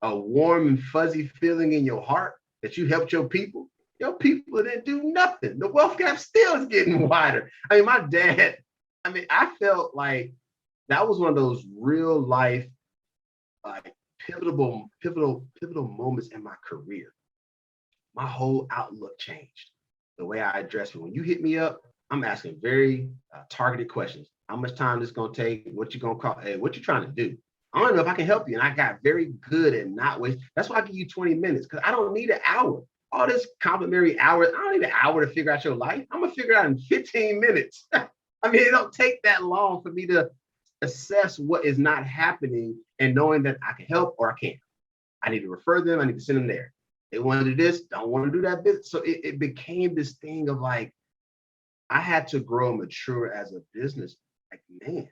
A warm and fuzzy feeling in your heart that you helped your people? Your people didn't do nothing. The wealth gap still is getting wider." I mean, my dad, I felt like that was one of those real life, like pivotal moments in my career. My whole outlook changed. The way I address it. When you hit me up, I'm asking very targeted questions. How much time this gonna take? What you gonna call? Hey, what you trying to do? I don't know if I can help you. And I got very good at not waste. That's why I give you 20 minutes, because I don't need an hour. All this complimentary hours, I don't need an hour to figure out your life. I'm gonna figure it out in 15 minutes. It don't take that long for me to assess what is not happening and knowing that I can help or I can't. I need to refer them. I need to send them there. They want to do this, don't want to do that business. So it became this thing of like, I had to grow and mature as a business man.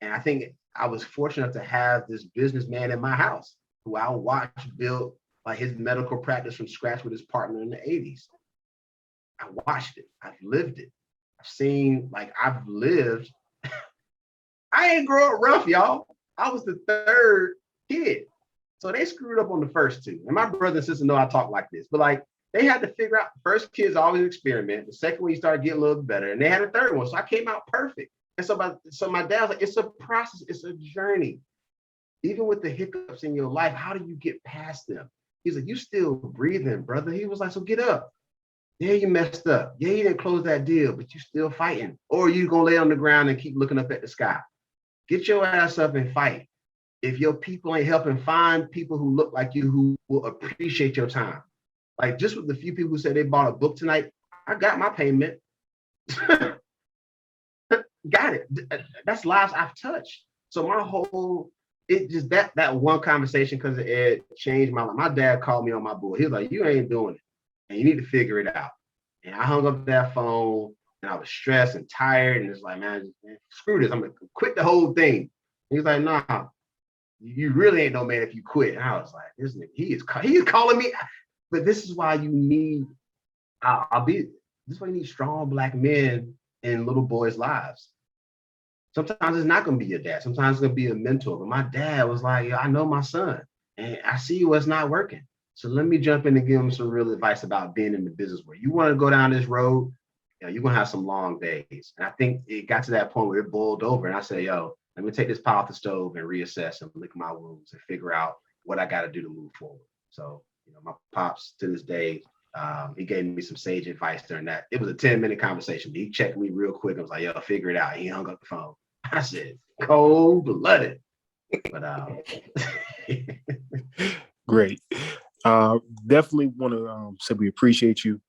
And I think I was fortunate to have this businessman in my house who I watched build like his medical practice from scratch with his partner in the 80s. I watched it. I've lived it. I've lived. I ain't grow up rough, y'all. I was the third kid. So they screwed up on the first two. And my brother and sister know I talk like this, but like they had to figure out, the first kid's always an experiment. The second one, you start getting a little bit better. And they had a third one. So I came out perfect. And so my dad was like, it's a process, it's a journey. Even with the hiccups in your life, how do you get past them? He's like, "You still breathing, brother." He was like, "So get up. Yeah, you messed up. Yeah, you didn't close that deal, but you still fighting. Or you gonna lay on the ground and keep looking up at the sky. Get your ass up and fight. if your people ain't helping, find people who look like you who will appreciate your time. Like just with the few people who said they bought a book tonight, I got my payment. Got it. That's lives I've touched. So my whole, it just that one conversation because of Ed changed my life. My dad called me on my bull. He was like, you ain't doing it and you need to figure it out. And I hung up that phone and I was stressed and tired. And it's like, man, screw this. I'm gonna quit the whole thing. He's like, nah, you really ain't no man if you quit. And I was like, this nigga, he is calling me. But this is why you need, this is why you need strong Black men in little boys' lives. Sometimes it's not going to be your dad. Sometimes it's going to be a mentor. But my dad was like, I know my son and I see what's not working. So let me jump in and give him some real advice about being in the business world. You want to go down this road, you're going to have some long days. And I think it got to that point where it boiled over. And I said, let me take this pot off the stove and reassess and lick my wounds and figure out what I got to do to move forward. So, my pops to this day, he gave me some sage advice during that. It was a 10-minute conversation. He checked me real quick. I was like, figure it out. He hung up the phone. I said, cold-blooded. But Great. Definitely want to say we appreciate you.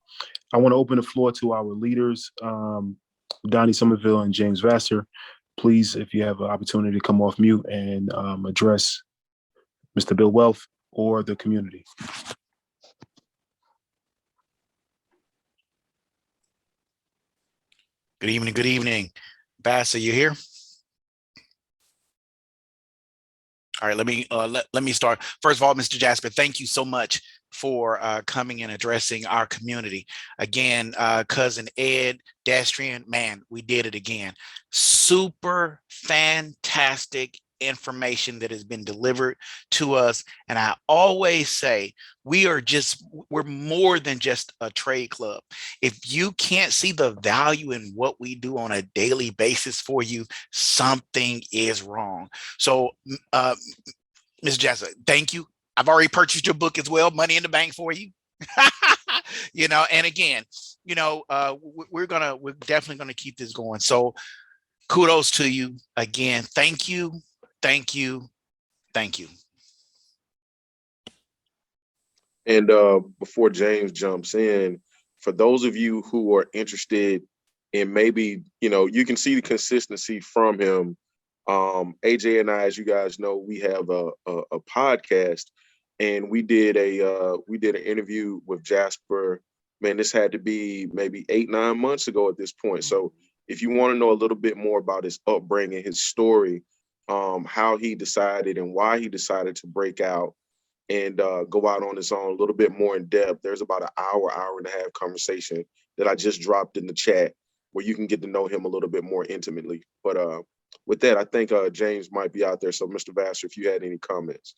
I want to open the floor to our leaders, Donnie Somerville and James Vassar. Please, if you have an opportunity to come off mute and address Mr. Bill Wealth or the community. Good evening. Good evening. Vassar, you here? All right, let me start. First of all, Mr. Jasper, thank you so much for coming and addressing our community. Again, cousin Ed, Destrian, man, we did it again. Super fantastic information that has been delivered to us. And I always say, we're more than just a trade club. If you can't see the value in what we do on a daily basis for you, something is wrong. So, Ms. Jessa, thank you. I've already purchased your book as well, Money in the Bank for you. And again, we're definitely gonna keep this going. So kudos to you again. Thank you. Thank you. Thank you. And before James jumps in, for those of you who are interested in maybe, you can see the consistency from him. AJ and I, as you guys know, we have a podcast, and we did an interview with Jasper. Man, this had to be maybe 8-9 months ago at this point. So if you want to know a little bit more about his upbringing, his story, how he decided and why he decided to break out and go out on his own a little bit more in depth, there's about an hour and a half conversation that I just dropped in the chat where you can get to know him a little bit more intimately. But with that, I think James might be out there. So Mr. Vassar, if you had any comments.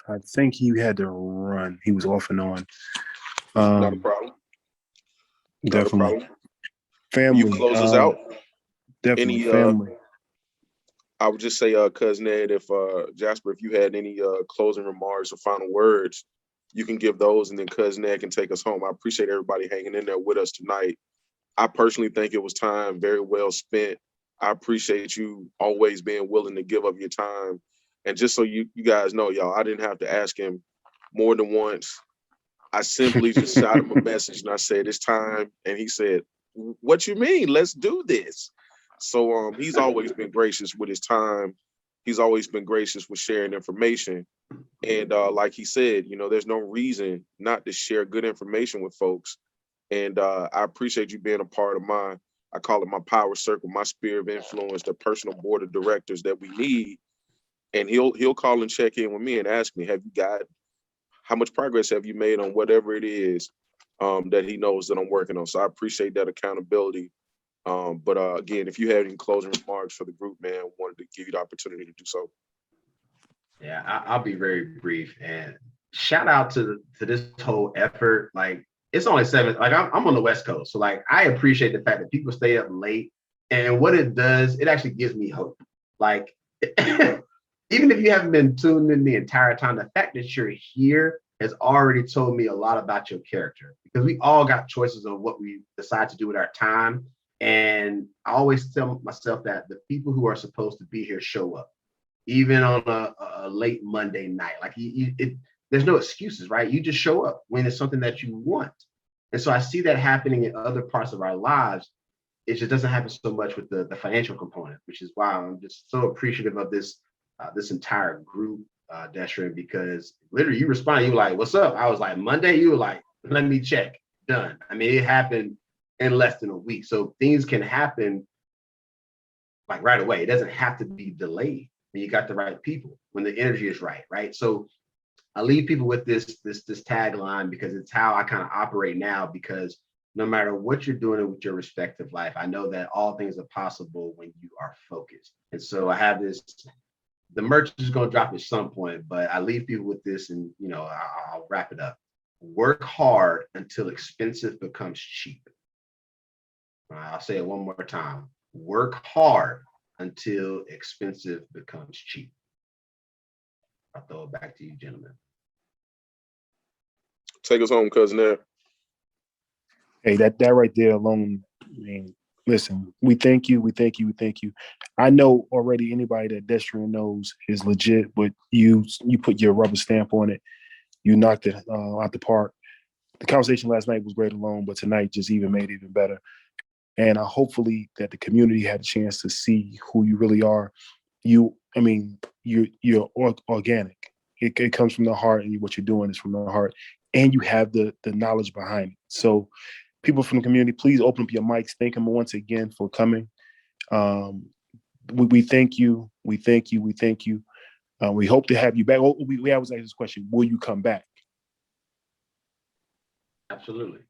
I think he had to run. He was off and on. Not a problem. Definitely. Not a problem. Family. You close us out. Definitely family. I would just say, Cousin Ed, if Jasper, if you had any closing remarks or final words, you can give those, and then Cousin Ed can take us home. I appreciate everybody hanging in there with us tonight. I personally think it was time very well spent. I appreciate you always being willing to give up your time. And just so you guys know, y'all, I didn't have to ask him more than once. I simply just shot him a message and I said, it's time. And he said, what you mean? Let's do this. So he's always been gracious with his time. He's always been gracious with sharing information. And like he said, there's no reason not to share good information with folks. And I appreciate you being a part of I call it my power circle, my sphere of influence, the personal board of directors that we need. And he'll call and check in with me and ask me, how much progress have you made on whatever it is that he knows that I'm working on? So I appreciate that accountability. But again, if you have any closing remarks for the group, man, I wanted to give you the opportunity to do so. Yeah, I'll be very brief. And shout out to this whole effort. Like, it's only 7. Like, I'm on the West Coast, so like I appreciate the fact that people stay up late. And what it does, it actually gives me hope. Like, even if you haven't been tuned in the entire time, the fact that you're here has already told me a lot about your character, because we all got choices on what we decide to do with our time. And I always tell myself that the people who are supposed to be here show up, even on a late Monday night. Like there's no excuses, right? You just show up when it's something that you want. And so I see that happening in other parts of our lives. It just doesn't happen so much with the financial component, which is why I'm just so appreciative of this entire group, Destrin, because literally you responded, you were like, "What's up?" I was like, "Monday." You were like, "Let me check." Done. I mean, it happened in less than a week. So things can happen like right away. It doesn't have to be delayed when you got the right people, when the energy is right, right? So I leave people with this tagline because it's how I kind of operate now, because no matter what you're doing with your respective life, I know that all things are possible when you are focused. And so I have this, the merch is going to drop at some point, but I leave people with this, and I'll wrap it up. Work hard until expensive becomes cheap. I'll say it one more time. Work hard until expensive becomes cheap. I'll throw it back to you, gentlemen. Take us home, cousin Ed. Hey, that right there alone, I mean, listen, we thank you. I know already anybody that Destrin knows is legit, but you put your rubber stamp on it. You knocked it out the park. The conversation last night was great alone, but tonight just even made it even better. And hopefully that the community had a chance to see who you really are. You're organic. It comes from the heart, and what you're doing is from the heart, and you have the knowledge behind it. So people from the community, please open up your mics. Thank them once again for coming. We thank you. We thank you. We thank you. We hope to have you back. We always ask this question: will you come back? Absolutely.